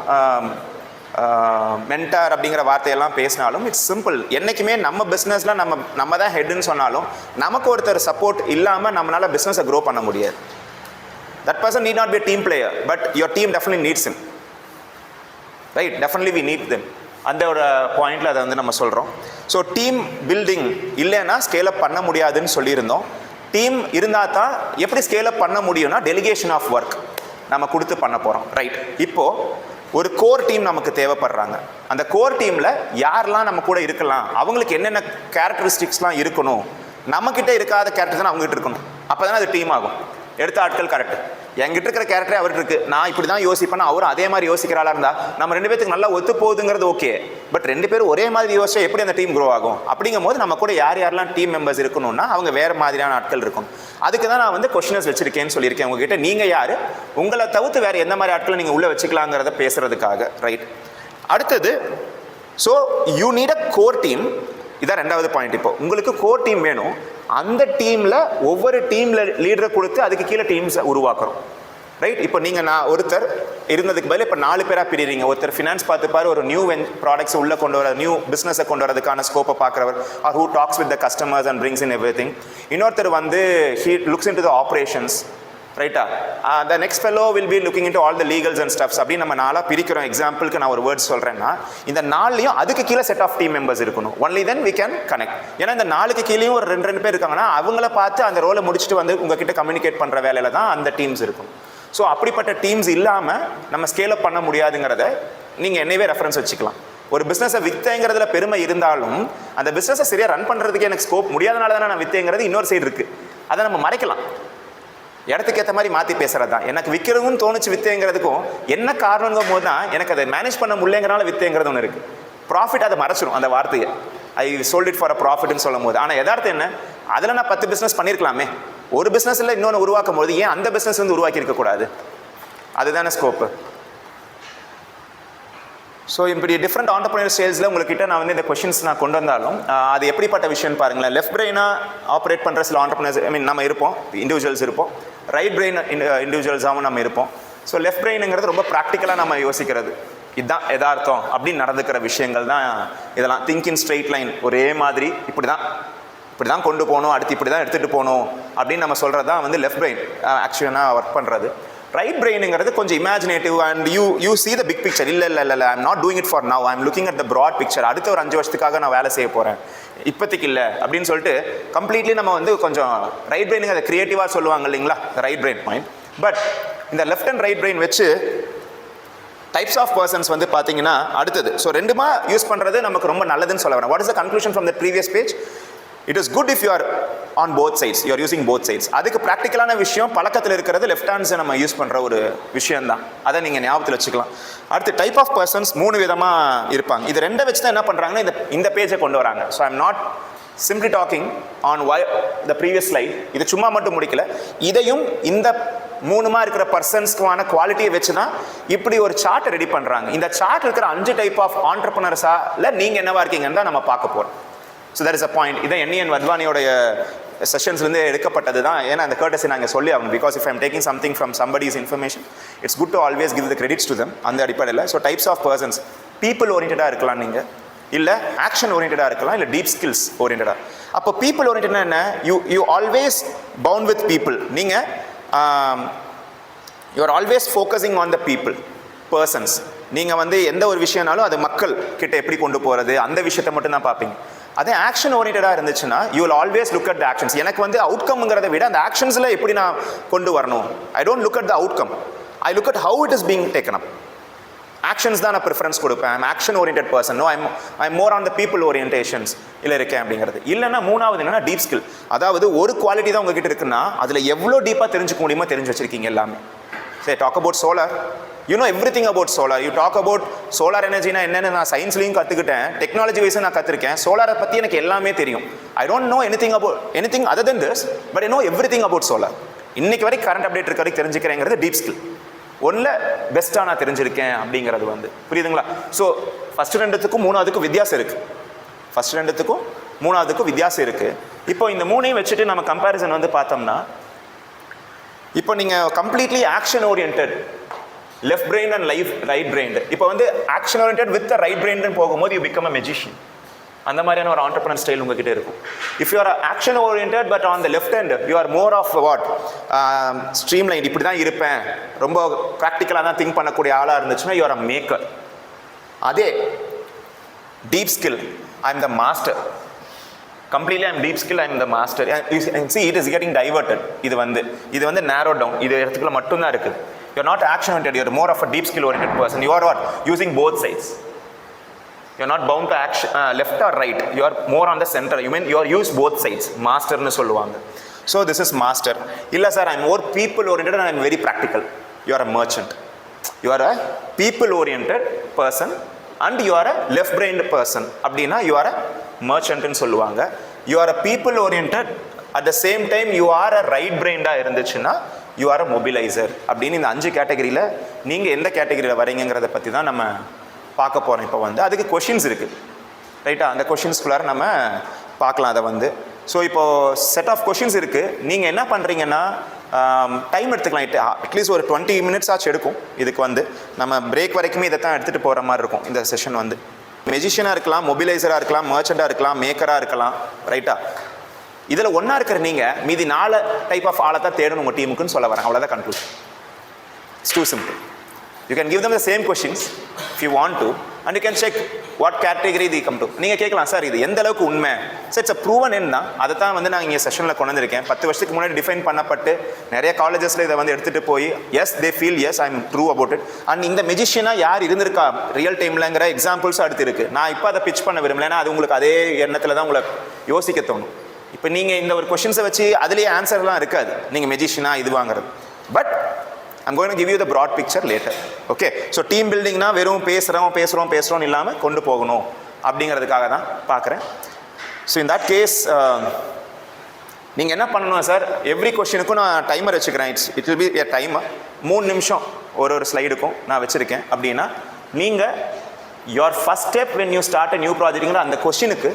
மென்டார் அப்படிங்கிற வார்த்தையெல்லாம் பேசினாலும் இட்ஸ் சிம்பிள். என்றைக்குமே நம்ம பிஸ்னஸில் நம்ம தான் ஹெட்டுன்னு சொன்னாலும் நமக்கு ஒருத்தர் சப்போர்ட் இல்லாமல் நம்மளால் பிஸ்னஸை க்ரோ பண்ண முடியாது. That person need not be a team player, but your team definitely needs him, right? Definitely we need them. அந்த ஒரு பாயிண்டில் அதை வந்து நம்ம சொல்கிறோம். ஸோ டீம் பில்டிங் இல்லைன்னா ஸ்கேலப் பண்ண முடியாதுன்னு சொல்லியிருந்தோம். டீம் இருந்தால் தான் எப்படி ஸ்கேலப் பண்ண முடியும்னா டெலிகேஷன் ஆஃப் ஒர்க் நம்ம கொடுத்து பண்ண போகிறோம், ரைட்? இப்போது ஒரு கோர் டீம் நமக்கு தேவைப்படுறாங்க. அந்த கோர் டீமில் யாரெல்லாம் நம்ம கூட இருக்கலாம், அவங்களுக்கு என்னென்ன கேரக்டரிஸ்டிக்ஸ்லாம் இருக்கணும், நம்மக்கிட்ட இருக்காத கேரக்டர் தான் அவங்ககிட்ட இருக்கணும். அப்போ தானே அது டீம் ஆகும். எடுத்த ஆட்கள் கரெக்டு, என்கிட்ட இருக்கிற கேரக்டரே அவர்கிட்ட இருக்குது, நான் இப்படி தான் யோசிப்பேன்னா அவரும் அதே மாதிரி யோசிக்கிறாளா இருந்தால் நம்ம 2 பேருக்கு நல்லா ஒத்து போகுதுங்கிறது ஓகே. பட் 2 பேரும் ஒரே மாதிரி யோசிச்சா எப்படி அந்த டீம் க்ரோ ஆகும்? அப்படிங்கும் போது நம்ம கூட யாரெல்லாம் டீம் மெம்பர்ஸ் இருக்கணும்னா அவங்க வேறு மாதிரியான ஆட்கள் இருக்கணும். அதுக்கு தான் நான் வந்து கொஸ்டினர்ஸ் வச்சுருக்கேன்னு சொல்லியிருக்கேன் உங்ககிட்ட. நீங்கள் யார், உங்களை தவிர்த்து வேறு எந்த மாதிரி ஆட்களை நீங்கள் உள்ளே வச்சுக்கலாங்கிறத பேசுகிறதுக்காக, ரைட்? அடுத்தது, so you need a core team. இதான் 2வது பாயிண்ட். இப்போ உங்களுக்கு கோர் டீம் வேணும். அந்த டீமில் ஒவ்வொரு டீமில் லீடரை கொடுத்து அதுக்கு கீழே டீம்ஸை உருவாக்குறோம். ரைட். இப்போ நீங்கள் நான் ஒருத்தர் இருந்ததுக்கு பதில் இப்போ 4 பேராக பிரிறீங்க. ஒருத்தர் ஃபினான்ஸ் பார்த்துப்பார், ஒரு நியூ ப்ராடக்ட்ஸ் உள்ளே கொண்டு வர, நியூ பிஸ்னஸை கொண்டு வரதுக்கான ஸ்கோப்பை பார்க்குறவர், are who talks with the customers and brings in everything. இன்னொருத்தர் வந்து he looks in to the operations, ரைட்டா. The next fellow will be looking into all the legals and stuffs. அப்படின்னு நம்ம 4ஆக பிரிக்கிறோம். எக்ஸாம்பிளுக்கு நான் ஒரு வேர்ட்ஸ் சொல்கிறேன்னா, இந்த 4லையும் அதுக்கு கீழே செட் ஆஃப் டீம் மெம்பர்ஸ் இருக்கணும். Only then we can connect. ஏன்னா இந்த 4க்கு கீழேயும் ஒரு 2 பேர் இருக்காங்கன்னா அவங்கள பார்த்து அந்த ரோலை முடிச்சுட்டு வந்து உங்ககிட்ட கம்யூனிகேட் பண்ணுற வேலையில் தான் அந்த டீம்ஸ் இருக்கும். ஸோ அப்படிப்பட்ட டீம்ஸ் இல்லாமல் நம்ம ஸ்கேல் அப் பண்ண முடியாதுங்கிறத நீங்கள் என்னவே ரெஃபரன்ஸ் வச்சுக்கலாம். ஒரு பிஸ்னஸை வித்தேங்கிறதுல பெருமை இருந்தாலும் அந்த பிஸ்னஸை சரியாக ரன் பண்ணுறதுக்கு எனக்கு ஸ்கோப் முடியாதனால தானே நான் வித்தேங்கிறது இன்னொரு சைடு இருக்குது. அதை நம்ம மறைக்கலாம். இடத்துக்கு ஏற்ற மாதிரி மாற்றி பேசுகிறது தான். எனக்கு விற்கிறதும் தோணுச்சு வித்தேங்கிறதுக்கும் என்ன காரணங்கும் போது தான் எனக்கு அதை மேனேஜ் பண்ண முடியலைங்கிறனால வித்தேங்கிறது ஒன்று இருக்குது. ப்ராஃபிட் அதை மறைச்சிடும் அந்த வார்த்தையை. I sold it for a ப்ராஃபிட்னு சொல்லும் போது. ஆனால் யதார்த்தம் என்ன, அதில் நான் 10 பிஸ்னஸ் பண்ணியிருக்கலாமே. ஒரு பிஸ்னஸில் இன்னொன்று உருவாக்கும் போது ஏன் அந்த பிஸ்னஸ் வந்து உருவாக்கி இருக்கக்கூடாது? அதுதானே ஸ்கோப்பு. ஸோ இப்படி டிஃப்ரெண்ட் ஆண்டர்ப்ரனர் சேல்ஸில் உங்கள்கிட்ட நான் வந்து இந்த கொஷின்ஸ் நான் கொண்டு வந்தாலும் அது எப்படிப்பட்ட விஷயம் பாருங்களேன். லெஃப்ட் பிரெயினாக ஆப்ரேட் பண்ணுற சில ஆண்டர்ப்ரனர்ஸ் நம்ம இருப்போம், இண்டிவிஜுவல்ஸ் இருப்போம். ரைட் பிரெயின் இண்டிவிஜுவல்ஸாகவும் நம்ம இருப்போம். ஸோ லெஃப்ட் பிரெயினுங்கிறது ரொம்ப ப்ராக்டிக்கலாக நம்ம யோசிக்கிறது, இதுதான் எதார்த்தம் அப்படின்னு நடந்துக்கிற விஷயங்கள் தான் இதெல்லாம். திங்க் இன் ஸ்ட்ரெயிட் லைன், ஒரே மாதிரி இப்படி தான் கொண்டு போகணும், அடுத்து இப்படி தான் எடுத்துகிட்டு போகணும் அப்படின்னு நம்ம சொல்கிறது தான் வந்து லெஃப்ட் பிரெயின் ஆக்சுவலாக ஒர்க் பண்ணுறது. ரைட் பிரெயினுங்கிறது கொஞ்சம் imaginative and you see the big picture. இல்லை I'm not doing it for now, I'm looking at the broad picture. அடுத்த ஒரு 5 வருஷத்துக்காக நான் வேலை செய்ய போகிறேன், இப்போதைக்கு இல்லை அப்படின்னு சொல்லிட்டு கம்ப்ளீட்லி நம்ம வந்து கொஞ்சம் ரைட் பிரெயினுக்கு அதை க்ரியேட்டிவாக சொல்லுவாங்க இல்லைங்களா, ரைட் பிரெயின் மைண்ட். பட் இந்த லெஃப்ட் அண்ட் ரைட் பிரெயின் வச்சு டைப்ஸ் ஆஃப் பர்சன்ஸ் வந்து பார்த்தீங்கன்னா அடுத்தது. ஸோ ரெண்டுமா யூஸ் பண்ணுறது நமக்கு ரொம்ப நல்லதுன்னு சொல்ல வரேன். What is the conclusion from the previous page? It is good if you are on both sides, you are using both sides. அதுக்கு ப்ராக்டிக்கலான விஷயம் பழக்கத்தில் இருக்கிறது லெஃப்ட் ஹேண்ட்ஸை நம்ம யூஸ் பண்ணுற ஒரு விஷயம் தான். அதை நீங்கள் ஞாபகத்தில் வச்சுக்கலாம். அடுத்து டைப் ஆஃப் பர்சன்ஸ் 3 விதமாக இருப்பாங்க. இது 2 வச்சு தான் என்ன பண்ணுறாங்கன்னா இந்த பேஜை கொண்டு வராங்க. So I'm not simply talking on the previous slide. இது சும்மா மட்டும் முடிக்கல, இதையும் இந்த 3 இருக்கிற பர்சன்ஸ்க்குவான குவாலிட்டியை வச்சு தான் இப்படி ஒரு சார்ட்டை ரெடி பண்ணுறாங்க. இந்த சார்ட் இருக்கிற 5 டைப் ஆஃப் ஆண்டர்ப்ரனர்ஸால நீங்கள் என்னவா இருக்கீங்கன்னு தான் நம்ம பார்க்க போகிறோம். So that is a point. இதை என் வத்வானியோடைய செஷன்ஸ்லேருந்து எடுக்கப்பட்டது தான். ஏன்னா அந்த கர்டஸை நாங்கள் சொல்லி ஆகணும். Because if I'm taking something from somebody's information, it's good to always give the credits to them. அந்த அடிப்படையில் so types of persons, people ஓரியன்டாக இருக்கலாம் நீங்கள், இல்லை ஆக்ஷன் ஓரியன்டாக இருக்கலாம், இல்லை டீப் ஸ்கில்ஸ் ஓரியன்டாக. அப்போ பீப்புள் ஓரியன்டா என்ன, you always bound with people. நீங்கள் you are always focusing on the people persons. நீங்கள் வந்து எந்த ஒரு விஷயம்னாலும் அது மக்கள் கிட்ட எப்படி கொண்டு போகிறது அந்த விஷயத்தை மட்டும் தான் பார்ப்பீங்க. அதே ஆக்ஷன் ஓரியன்டாக இருந்துச்சுன்னா you will always look at the actions. எனக்கு வந்து அவுட்கம்ங்கிறத விட அந்த ஆக்ஷன்ஸில் எப்படி நான் கொண்டு வரணும். I don't look at the outcome, I look at how it is being taken up. Actions தான் நான் ப்ரிஃபரன்ஸ் கொடுப்பேன். I'm action orient person. No, I'm more on the people orientations இல்லை இருக்கேன் அப்படிங்கிறது. இல்லைன்னா 3வது என்னன்னா டீப் ஸ்கில். அதாவது ஒரு குவாலிட்டி தான் உங்ககிட்ட இருக்குன்னா அதில் எவ்வளோ டீப்பாக தெரிஞ்சுக்க முடியுமோ தெரிஞ்சு வச்சிருக்கீங்க எல்லாமே. சரி, talk about solar, you know everything about solar. You talk about solar எனர்ஜினா என்னென்னு நான் சயின்ஸ்லையும் கற்றுக்கிட்டேன், டெக்னாலஜி வைஸும் நான் கற்றுருக்கேன். சோலாரை பற்றி எனக்கு எல்லாமே தெரியும். I don't know anything other then this, but I know everything about solar. இன்னைக்கு வரைக்கும் கரண்ட் அப்டேட் இருக்க வரைக்கும் தெரிஞ்சுக்கிறேங்கிறது டீப் ஸ்கில். ஒன்றில் பெஸ்ட்டாக நான் தெரிஞ்சிருக்கேன் அப்படிங்கிறது வந்து புரியுதுங்களா. ஸோ ஃபஸ்ட்டு 2த்துக்கும் 3வதுக்கும் வித்தியாசம் இருக்குது. ஃபஸ்ட்டு 2த்துக்கும் 3வதுக்கும் வித்தியாசம் இருக்குது. இப்போ இந்த 3ஐயும் வச்சுட்டு நம்ம கம்பேரிசன் வந்து பார்த்தோம்னா, இப்போ நீங்கள் completely action orient left brain and right brain. இப்போ வந்து action orient with right brain போகும்போது யூ பிகம் அ மெஜிஷியன். அந்த மாதிரியான ஒரு ஆண்டர்ப்ரனர் ஸ்டைல் உங்ககிட்ட இருக்கும். If you are action orient but on the left hand you are more of what stream line. இப்படி தான் இருப்பேன், ரொம்ப ப்ராக்டிக்கலாக தான் திங்க் பண்ணக்கூடிய ஆளாக இருந்துச்சுன்னா யூ ஆர் அ மேக்கர். அதே deep skill, I am the master. Completely I'm deep skill, I'm the master. see it is getting diverted. இது வந்து narrow down. இது இடத்துக்குள்ள மட்டும்தான் இருக்குது. You're not action oriented, you're more of a deep skill oriented person. You are what? Using both sides. You're not bound to action left or right. You are more on the center. You mean you are use both sides. Master nu solluvaanga. So this is master. Illa sir, I'm more people oriented and I'm very practical. You are a merchant. You are a people oriented person and you are a left brained person. Abdina you are a merchant nu solluvaanga. You are a people oriented, at the same time you are a right brained ah irunduchina you are a mobiliser. அப்படின்னு இந்த 5 கேட்டகரியில் நீங்கள் எந்த கேட்டகரியில் வரீங்கிறத பற்றி தான் நம்ம பார்க்க போகிறோம். இப்போ வந்து அதுக்கு கொஷின்ஸ் இருக்குது, ரைட்டா? அந்த கொஷின்ஸ்குள்ளார நம்ம பார்க்கலாம் அதை வந்து. ஸோ இப்போது செட் ஆஃப் கொஷின்ஸ் இருக்குது. நீங்கள் என்ன பண்ணுறீங்கன்னா டைம் எடுத்துக்கலாம். அட்லீஸ்ட் ஒரு 20 மினிட்ஸ் ஆச்சு எடுக்கும். இதுக்கு வந்து நம்ம பிரேக் வரைக்குமே இதை தான் எடுத்துகிட்டு போகிற மாதிரி இருக்கும் இந்த செஷன் வந்து. மெஜிஷியனாக இருக்கலாம், மொபிலைசராக இருக்கலாம், மர்ச்சண்டாக இருக்கலாம், மேக்கராக இருக்கலாம், ரைட்டா? இதில் ஒன்றா இருக்கிற நீங்கள் மீதி 4 டைப் ஆஃப் ஆளை தான் தேடணும் உங்கள் டீமுக்குன்னு சொல்ல வரேன். அவ்வளோதான் conclusion. It's too simple. You can give them the same questions if you want to and you can check what category they come to. நீங்கள் கேட்கலாம், சார் இது எந்த அளவுக்கு உண்மை? சார் இட்ஸ் ப்ரூவன் என்ன தான். அதை தான் வந்து நான் இங்கே செஷனில் கொண்டு வந்திருக்கேன். 10 வருஷத்துக்கு முன்னாடி டிஃபைன் பண்ணப்பட்டு நிறைய காலேஜஸில் இதை வந்து எடுத்துகிட்டு போய் as they feel as I am true about it. And இந்த மெஜிஷியனாக யார் இருந்திருக்கா ரியல் டைம்லங்கிற எக்ஸாம்பிள்ஸும் அடுத்து இருக்குது. நான் இப்போ அதை பிச் பண்ண விரும்பல, ஏன்னா அது உங்களுக்கு அதே எண்ணத்தில் தான் உங்களுக்கு யோசிக்க தோணும். இப்போ நீங்கள் இந்த ஒரு கொஷின்ஸை வச்சு அதுலேயே ஆன்சர்லாம் இருக்காது நீங்கள் மெஜிஷியனாக இது வாங்குறது. But I'm going to give you the broad picture later. Okay, so team building na வெறும் பேசுறோம் இல்லாம கொண்டு போகணும் அப்படிங்கிறதுக்காக தான் பார்க்குறேன். ஸோ in that case நீங்கள் என்ன பண்ணணும் சார், எவ்ரி கொஸ்டினுக்கும் நான் டைமர் வச்சுக்கிறேன். It will be a timer. 3 நிமிஷம் ஒரு ஸ்லைடுக்கும் நான் வச்சுருக்கேன். அப்படின்னா நீங்கள் your first step when you start a new projectங்கிற அந்த கொஸ்டினுக்கு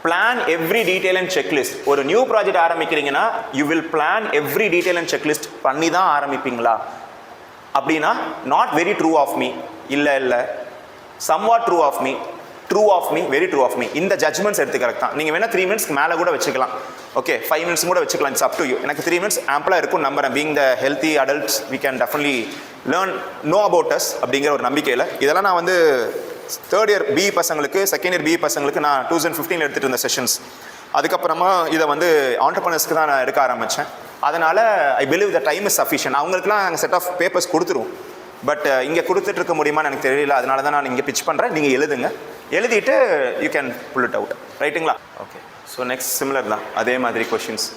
plan every detail and checklist. ஒரு நியூ ப்ராஜெக்ட் ஆரம்பிக்கிறீங்கன்னா you will plan every detail and checklist பண்ணி தான் ஆரம்பிப்பீங்களா அப்படின்னா not very true of me, இல்லை somewhat true of me, very true of me. இந்த ஜட்ஜ்மெண்ட்ஸ் எடுத்துக்கிறது தான். நீங்கள் வேணால் 3 மினிட்ஸ்க்கு மேலே கூட வச்சுக்கலாம். ஓகே, 5 மினிட்ஸ் கூட வச்சுக்கலாம். It's up to you. எனக்கு 3 மினிட்ஸ் ஆம்பிளாக இருக்கும் நம்புறேன். Being the healthy adults we can definitely know about us அப்படிங்கிற ஒரு நம்பிக்கையில் இதெல்லாம் நான் வந்து தேர்ட் இயர் பிஇ பசங்களுக்கு, செகண்ட் இயர் பிஇ பசங்களுக்கு நான் 2015 எடுத்துகிட்டு இருந்த செஷன்ஸ். அதுக்கப்புறமா இதை வந்து ஆண்டர்ப்ரனர்ஸ்க்கு தான் நான் எடுக்க ஆரம்பித்தேன். அதனால் I believe the time is sufficient. அவங்களுக்குலாம் நாங்கள் செட் ஆஃப் பேப்பர்ஸ் கொடுத்துருவோம். பட் இங்கே கொடுத்துட்ருக்க முடியுமான்னு எனக்கு தெரியல. அதனால தான் நான் இங்கே பிச் பண்ணுறேன். நீங்கள் எழுதுங்க, எழுதிட்டு you can pull it out. ரைட்டுங்களா? ஓகே, ஸோ நெக்ஸ்ட் சிமிலர் தான், அதே மாதிரி questions.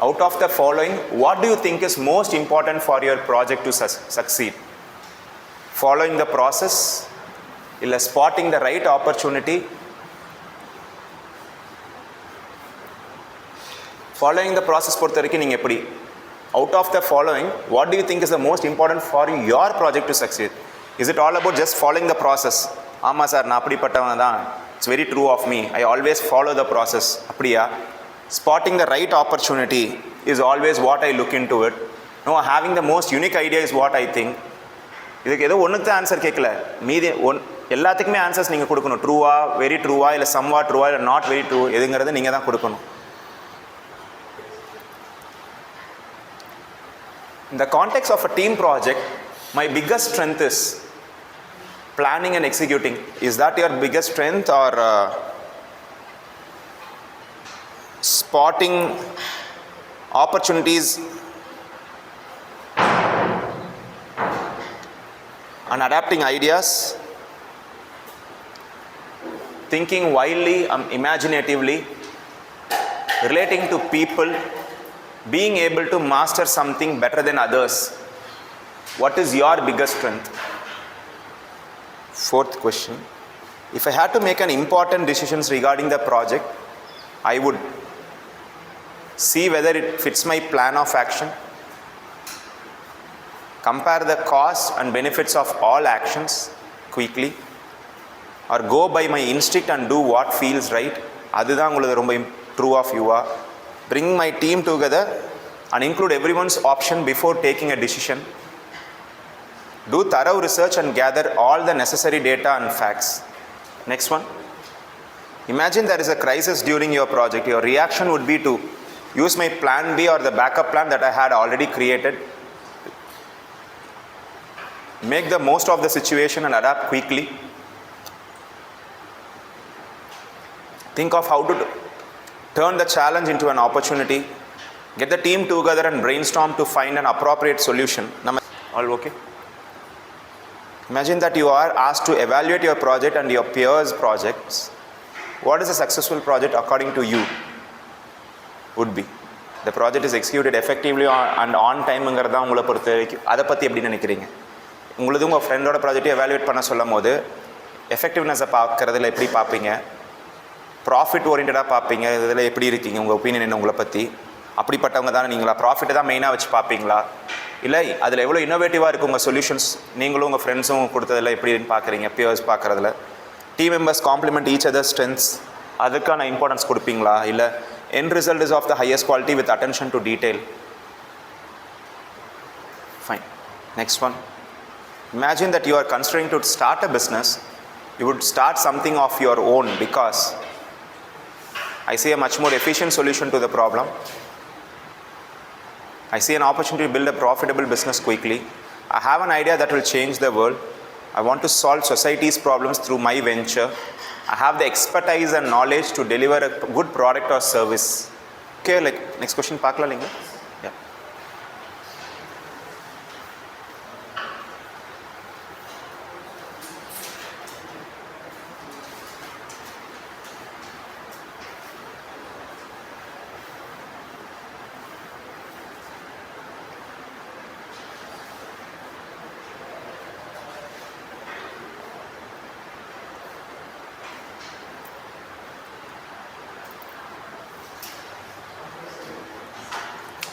Out of the following what do you think is most important for your project to succeed? Following the process, இல்லை spotting the right opportunity, following the process பொறுத்த வரைக்கும் நீங்கள் எப்படி? Out of the following what do you think is the most important for your project to succeed? Is it all about just following the process? ஆமாம் சார், நான் அப்படிப்பட்டவங்க தான், it's very true of me, I always follow the process, அப்படியா? Spotting the right opportunity is always what I look into it. No, having the most unique idea is what I think. இதுக்கு ஏதோ ஒன்றுக்கு தான் ஆன்சர் கேட்கல, மீதி எல்லாத்துக்குமே ஆன்சர்ஸ் நீங்கள் கொடுக்கணும். ட்ரூவா, வெரி ட்ரூவா, இல்லை சம்வா ட்ரூவா, இல்லை நாட் வெரி ட்ரூ, எதுங்கிறது நீங்கள் தான் கொடுக்கணும். In the context of a team project, my biggest strength is planning and executing. Is that your biggest strength, or spotting opportunities and adapting ideas, thinking wildly and imaginatively, relating to people, being able to master something better than others? What is your biggest strength? Fourth question, if I had to make an important decisions regarding the project, I would see whether it fits my plan of action, compare the cost and benefits of all actions quickly, or go by my instinct and do what feels right. அதுதான் உங்களுக்கு ரொம்ப ட்ரூ ஆஃப் யூவா? Bring my team together and include everyone's option before taking a decision. Do thorough research and gather all the necessary data and facts. Next one, imagine there is a crisis during your project. Your reaction would be to use my plan B or the backup plan that I had already created. Make the most of the situation and adapt quickly. Think of how to turn the challenge into an opportunity. Get the team together and brainstorm to find an appropriate solution. All okay? Imagine that you are asked to evaluate your project and your peers' projects. What is a successful project according to you? Would be the project is executed effectively and on time. ங்கிறதா உங்களை பொறுத்த வரைக்கும் அதை பற்றி எப்படி நினைக்கிறீங்க? உங்களுக்கு உங்கள் ஃப்ரெண்டோட ப்ராஜெக்டை எவாலுவேட் பண்ண சொல்லும் போது எஃபெக்டிவ்னஸை பார்க்குறதுல எப்படி பார்ப்பீங்க? ப்ராஃபிட் ஓரியன்டாக பார்ப்பீங்க? இதில் எப்படி இருக்கீங்க? உங்கள் ஒப்பீனியன் என்ன உங்களை பற்றி? அப்படிப்பட்டவங்க தானே நீங்களா? ப்ராஃபிட்டை தான் மெயினாக வச்சு பார்ப்பீங்களா? இல்லை அதில் எவ்வளோ இன்னோவேட்டிவாக இருக்குது உங்கள் சொல்யூஷன்ஸ், நீங்களும் உங்கள் ஃப்ரெண்ட்ஸும் கொடுத்ததில் எப்படின்னு பார்க்குறீங்க? பியர்ஸ் பார்க்குறதுல team members complement each other strengths, அதுக்கான இம்பார்ட்டன்ஸ் கொடுப்பீங்களா? இல்லை end result is of the highest quality with attention to detail, Next one. Imagine that you are considering to start a business. You would start something of your own because I see a much more efficient solution to the problem. I see an opportunity to build a profitable business quickly. I have an idea that will change the world. I want to solve society's problems through my venture. I have the expertise and knowledge to deliver a good product or service. Okay, like next question paakla linga. Yeah.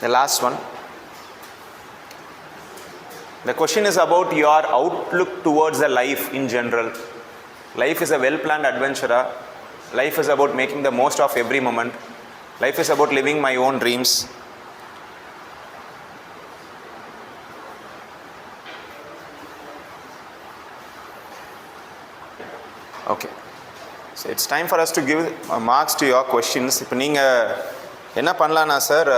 The last one. The question is about your outlook towards the life in general. Life is a well-planned adventure. Life is about making the most of every moment. Life is about living my own dreams. Okay. So it's time for us to give marks to your questions. இப்போ நீங்கள் என்ன பண்ணலான்னா சார்,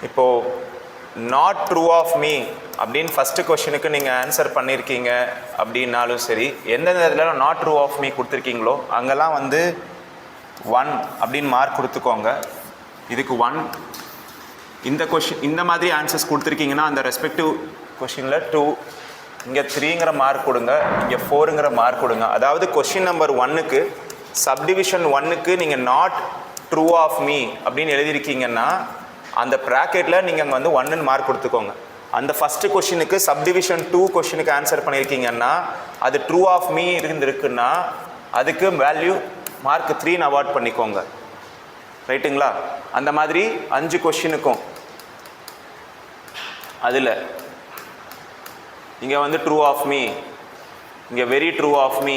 இப்போது நாட் ட்ரூ ஆஃப் மீ அப்படின்னு ஃபஸ்ட்டு கொஷினுக்கு நீங்கள் ஆன்சர் பண்ணியிருக்கீங்க அப்படின்னாலும் சரி, எந்தெந்த இதில் நாட் ட்ரூ ஆஃப் மீ கொடுத்துருக்கீங்களோ அங்கெல்லாம் வந்து 1 அப்படின்னு மார்க் கொடுத்துக்கோங்க. இதுக்கு 1. இந்த கொஷின் இந்த மாதிரி ஆன்சர்ஸ் கொடுத்துருக்கீங்கன்னா அந்த ரெஸ்பெக்டிவ் கொஷினில் 2, இங்கே 3ங்கிற மார்க் கொடுங்க, இங்கே 4ங்கிற மார்க் கொடுங்க. அதாவது கொஷின் நம்பர் 1க்கு சப்டிவிஷன் 1க்கு நீங்கள் நாட் ட்ரூ ஆஃப் மீ அப்படின்னு எழுதியிருக்கீங்கன்னா அந்த ப்ராக்கெட்டில் நீங்கள் அங்கே வந்து 1ன்னு மார்க் கொடுத்துக்கோங்க. அந்த ஃபஸ்ட்டு கொஷினுக்கு சப்டிவிஷன் 2 கொஷினுக்கு ஆன்சர் பண்ணியிருக்கீங்கன்னா அது ட்ரூ ஆஃப் மீ இருந்துருக்குன்னா அதுக்கு வேல்யூ மார்க் 3ன்னு அவார்ட் பண்ணிக்கோங்க. ரைட்டுங்களா? அந்த மாதிரி 5 கொஷினுக்கும் அதில் இங்கே வந்து ட்ரூ ஆஃப் மீ, இங்கே வெரி ட்ரூ ஆஃப் மீ,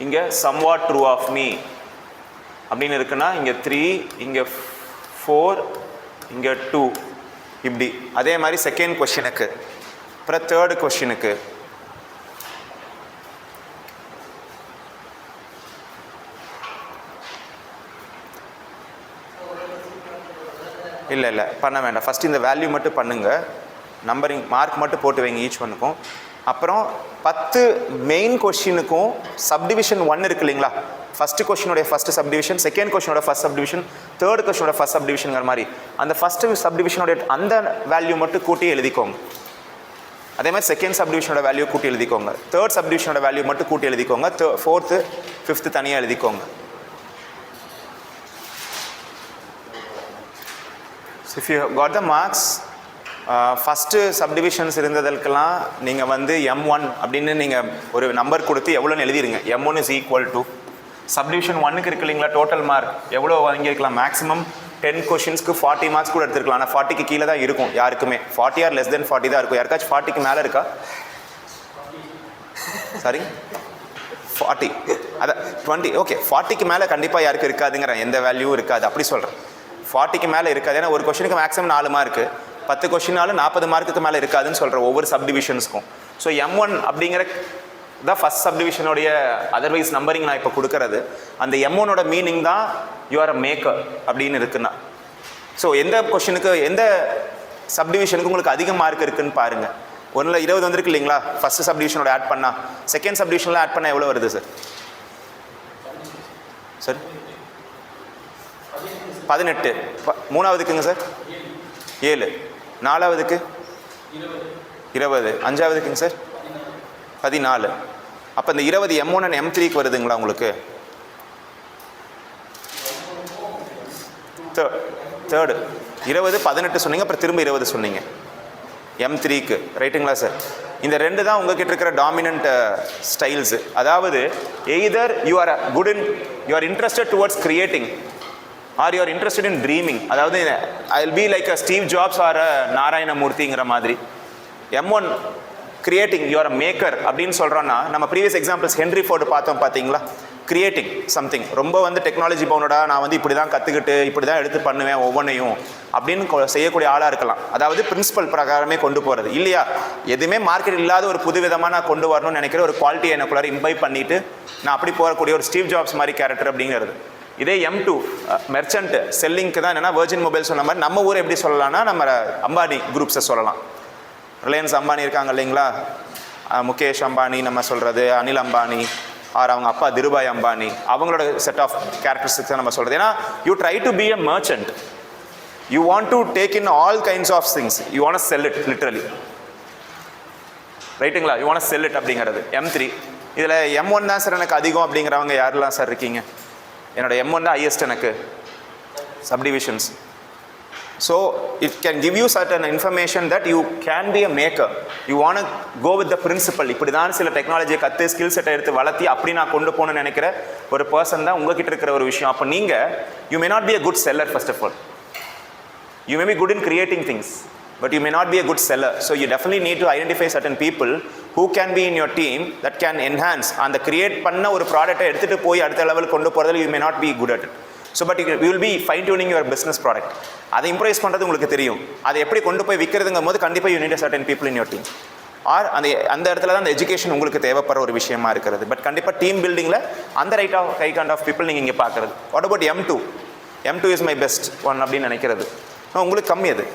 இங்கே சம்வாட் ட்ரூ ஆஃப் மீ அப்படின்னு இருக்குன்னா இங்கே 3, இங்கே 4, இங்கே 2, இப்படி. அதே மாதிரி செகண்ட் கொஷினுக்கு, அப்புறம் தேர்டு கொஷினுக்கு இல்லை பண்ண வேண்டாம். ஃபஸ்ட் இந்த வேல்யூ மட்டும் பண்ணுங்கள், நம்பரிங் மார்க் மட்டும் போட்டு வைங்க ஈச் ஒன்றுக்கும். அப்புறம் 10 மெயின் கொஷினுக்கும் சப்டிவிஷன் 1 இருக்கு இல்லைங்களா, ஃபஸ்ட்டு கொஷினுடைய ஃபஸ்ட்டு சப்டிவிஷன், செகண்ட் கொஷினோட ஃபஸ்ட் சப்டிவிஷன், தேர்ட் கொஷினோட ஃபஸ்ட் சப்டிவிஷனுங்கிற மாதிரி அந்த ஃபஸ்ட்டு சப்டிவிஷனோட அந்த வேல்யூ மட்டும் கூட்டி எழுதிக்கோங்க. அதே மாதிரி செகண்ட் சப்டிவிஷனோட வேல்யூ கூட்டி எழுதிக்கோங்க, தேர்ட் சப்டிவிஷனோட வேல்யூ மட்டும் கூட்டி எழுதிக்கோங்க, 4th 5th தனியாக எழுதிக்கோங்க. If you got the marks, first subdivisions இருந்ததற்கெல்லாம் நீங்கள் வந்து M1 அப்படின்னு நீங்கள் ஒரு நம்பர் கொடுத்து எவ்வளோன்னு எழுதிருங்க. M1 is equal to subdivision 1க்கு இருக்கு இல்லைங்களா, டோட்டல் மார்க் எவ்வளோ வாங்கியிருக்கலாம், மேக்ஸிமம் 10 கொஷின்ஸ்க்கு 40 மார்க்ஸ் கூட எடுத்துருக்கலாம். ஆனால் 40க்கு கீழே தான் இருக்கும் யாருக்குமே, 40 or less than 40 தான் இருக்கும். யாருக்காச்சும் 40க்கு மேலே இருக்கா? சாரி 40, அதான் 20. ஓகே, 40க்கு மேலே கண்டிப்பாக யாருக்கும் இருக்காதுங்கிறேன், எந்த வேல்யூவும் இருக்காது அப்படி சொல்கிறேன். 40க்கு மேலே இருக்காது, ஏன்னா ஒரு கொஷினுக்கு மேக்ஸிமம் 4 மார்க்கு, 10 கொஷினாலும் 40 மார்க்குக்கு மேலே இருக்காதுன்னு சொல்கிறேன் ஒவ்வொரு சப்டிவிஷன்ஸ்க்கும். ஸோ M1 அப்படிங்கிற தான் ஃபஸ்ட் சப்டிவிஷனுடைய அதர்வைஸ் நம்பரிங் நான் இப்போ கொடுக்கறது. அந்த M1ஓட மீனிங் தான் யூ ஆர் அ மேக்கர் அப்படின்னு இருக்குன்னா. ஸோ எந்த கொஷினுக்கு எந்த சப்டிவிஷனுக்கு உங்களுக்கு அதிக மார்க் இருக்குன்னு பாருங்கள். ஒன்றில் 20 வந்துருக்கு இல்லைங்களா, ஃபஸ்ட்டு சப்டிவிஷனோட ஆட் பண்ணால், செகண்ட் சப்டிவிஷனில் ஆட் பண்ணால் எவ்வளோ வருது சார்? சார் 18. மூணாவதுக்குங்க சார் 7, நாலாவதுக்கு 20, அஞ்சாவதுக்குங்க சார் 14. அப்போ இந்த 20 M1 and M3க்கு வருதுங்களா உங்களுக்கு? தேர்டு 20, 18 சொன்னீங்க, அப்புறம் திரும்ப 20 சொன்னீங்க M3க்கு, ரைட்டுங்களா சார்? இந்த 2 தான் உங்ககிட்ட இருக்கிற டாமினன்ட் ஸ்டைல்ஸு. அதாவது either you are interested towards creating or you are interested in dreaming. அதாவது I will be like a Steve Jobs or a நாராயணமூர்த்திங்கிற மாதிரி. M1 creating, you are a maker அப்படின்னு சொல்கிறோன்னா, நம்ம ப்ரீவியஸ் எக்ஸாம்பிள்ஸ் ஹென்ரி ஃபோர்டு பார்த்தோம் பார்த்தீங்களா, கிரியேட்டிங் சம்திங். ரொம்ப வந்து டெக்னாலஜி பவுண்டடாக நான் வந்து இப்படி தான் கற்றுக்கிட்டு இப்படி தான் எடுத்து பண்ணுவேன் ஒவ்வொன்றையும் அப்படின்னு செய்யக்கூடிய ஆளாக இருக்கலாம். அதாவது பிரின்சிபல் பிரகாரமே கொண்டு போகிறது இல்லையா. எதுவுமே மார்க்கெட் இல்லாத ஒரு புது விதமாக நான் கொண்டு வரணும்னு நினைக்கிற ஒரு குவாலிட்டி எனக்குள்ளார இம்பைப் பண்ணிவிட்டு நான் அப்படி போகக்கூடிய ஒரு ஸ்டீவ் ஜாப்ஸ் மாதிரி கேரக்டர் அப்படிங்கிறது. இதே M2 மெர்ச்சன்ட் செல்லிங்க்கு தான் என்னென்னா வெர்ஜின் மொபைல் சொன்ன மாதிரி நம்ம ஊர் எப்படி சொல்லலாம்னா நம்ம அம்பானி குரூப்ஸை சொல்லலாம். ரிலையன்ஸ் அம்பானி இருக்காங்க இல்லைங்களா, முகேஷ் அம்பானி நம்ம சொல்கிறது, அனில் அம்பானி ஆர் அவங்க அப்பா திருபாய் அம்பானி, அவங்களோட செட் ஆஃப் கேரக்டரிஸ்டிக்ஸ் தான் நம்ம சொல்கிறது. ஏன்னா you try to be a merchant, you want to take in all kinds of things, you want sell it literally, ரைட்டுங்களா. யூ வாண்ட் செல் இட் அப்படிங்கிறது. M3 இதில் M1 தான் சார் எனக்கு அதிகம் அப்படிங்கிறவங்க யாரெல்லாம் சார் இருக்கீங்க? என்னோட M1 தான் ஹையஸ்ட் எனக்கு subdivisions. So it can give you certain information that you can be a maker. You want to go with the principle. இப்படி தான் சில டெக்னாலஜியை கற்று ஸ்கில் செட்டை எடுத்து வளர்த்தி அப்படி நான் கொண்டு போகணும்னு நினைக்கிற ஒரு பர்சன் தான் உங்ககிட்ட இருக்கிற ஒரு விஷயம். அப்போ நீங்கள் you may not be a good seller first of all. You may be good in creating things, but you may not be a good seller. So you definitely need to identify certain people who can be in your team that can enhance அந்த கிரியேட் பண்ண ஒரு ப்ராடக்ட்டை எடுத்துகிட்டு போய் அடுத்த லெவல் கொண்டு போகிறதுல you may not be good at it. So but you will be fine tuning your business product. அதை இம்ப்ரூவைஸ் பண்ணுறது உங்களுக்கு தெரியும். அதை எப்படி கொண்டு போய் விற்கிறதுங்கும் போது கண்டிப்பாக you need a certain people in your team. Or அந்த இடத்துல தான் அந்த எஜுகேஷன் உங்களுக்கு தேவைப்படுற ஒரு விஷயமா இருக்கிறது. பட் கண்டிப்பாக டீம் பில்டிங்கில் அந்த கைண்ட் ஆஃப் பீப்புள் நீங்கள் இங்கே பார்க்குறது. What about M2 is my best one அப்படின்னு நினைக்கிறது உங்களுக்கு கம்மி அது.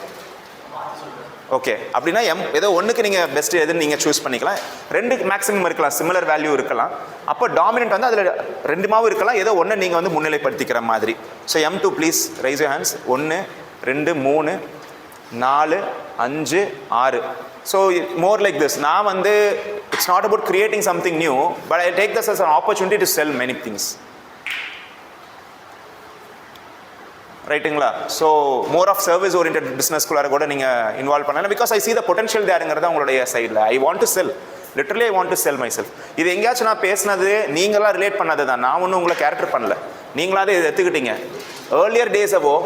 ஓகே, அப்படின்னா ஏதோ ஒன்றுக்கு நீங்கள் பெஸ்ட்டு எதுன்னு நீங்கள் சூஸ் பண்ணிக்கலாம். ரெண்டுக்கு மேக்ஸிமம் இருக்கலாம், சிமிலர் வேல்யூ இருக்கலாம். அப்போ டாமினன்ட் வந்து அதில் ரெண்டுமாவும் இருக்கலாம், ஏதோ ஒன்று நீங்கள் வந்து முன்னிலைப்படுத்திக்கிற மாதிரி. So M2 please raise your hands. 1 2 3 4 5 6. So more like this. நான் வந்து it's not about creating something new, but I take this as an opportunity to sell many things. ரைட்டுங்களா. So more of service orient பிஸ்னஸ்குள்ளார கூட நீங்கள் இன்வால்வ் பண்ணலாம். Because I see the potential தேருங்கிறத உங்களுடைய சைடில். I want to sell, literally I want to sell myself. இது எங்கேயாச்சும் நான் பேசினது நீங்களாக ரிலேட் பண்ணது தான். நான் ஒன்றும் உங்களை கேரக்டர் பண்ணல, நீங்களாவது இதை எடுத்துக்கிட்டீங்க. ஏர்லியர் டேஸவோ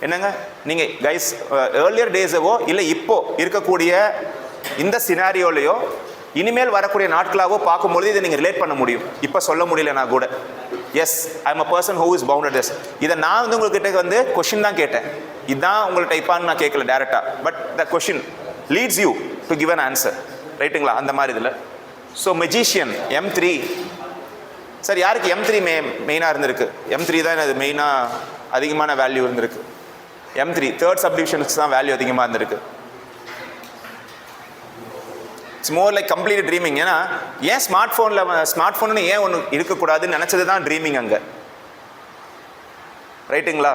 என்னங்க நீங்கள் கைஸ், ஏர்லியர் டேஸவோ இல்லை இப்போ இருக்கக்கூடிய இந்த சினாரியோலையோ இனிமேல் வரக்கூடிய நாட்களாகவோ பார்க்கும்பொழுது இதை நீங்கள் ரிலேட் பண்ண முடியும். இப்போ சொல்ல முடியலனா கூட yes I am a person who is bounded this. இதை நான் வந்து உங்கள்கிட்ட வந்து கொஷின் தான் கேட்டேன். இதுதான் உங்கள்கிட்ட டைப்பான்னு நான் கேட்கல டேரெக்டாக. But the question leads you to give an answer, ரைட்டுங்களா. அந்த மாதிரி இதில். ஸோ மெஜிஷியன் M3 சார் யாருக்கு M3 மெயினாக இருந்திருக்கு? M3 தான் அது மெயினாக அதிகமான வேல்யூ இருந்திருக்கு. M3 தேர்ட் சப்டிவிஷனுக்கு தான் வேல்யூ அதிகமாக இருந்திருக்கு. It's more like complete dreaming. ஏன்னா ஏன் ஸ்மார்ட் ஃபோன்னு ஏன் ஒன்று இருக்கக்கூடாதுன்னு நினச்சது தான் ட்ரீமிங் அங்கே, ரைட்டுங்களா.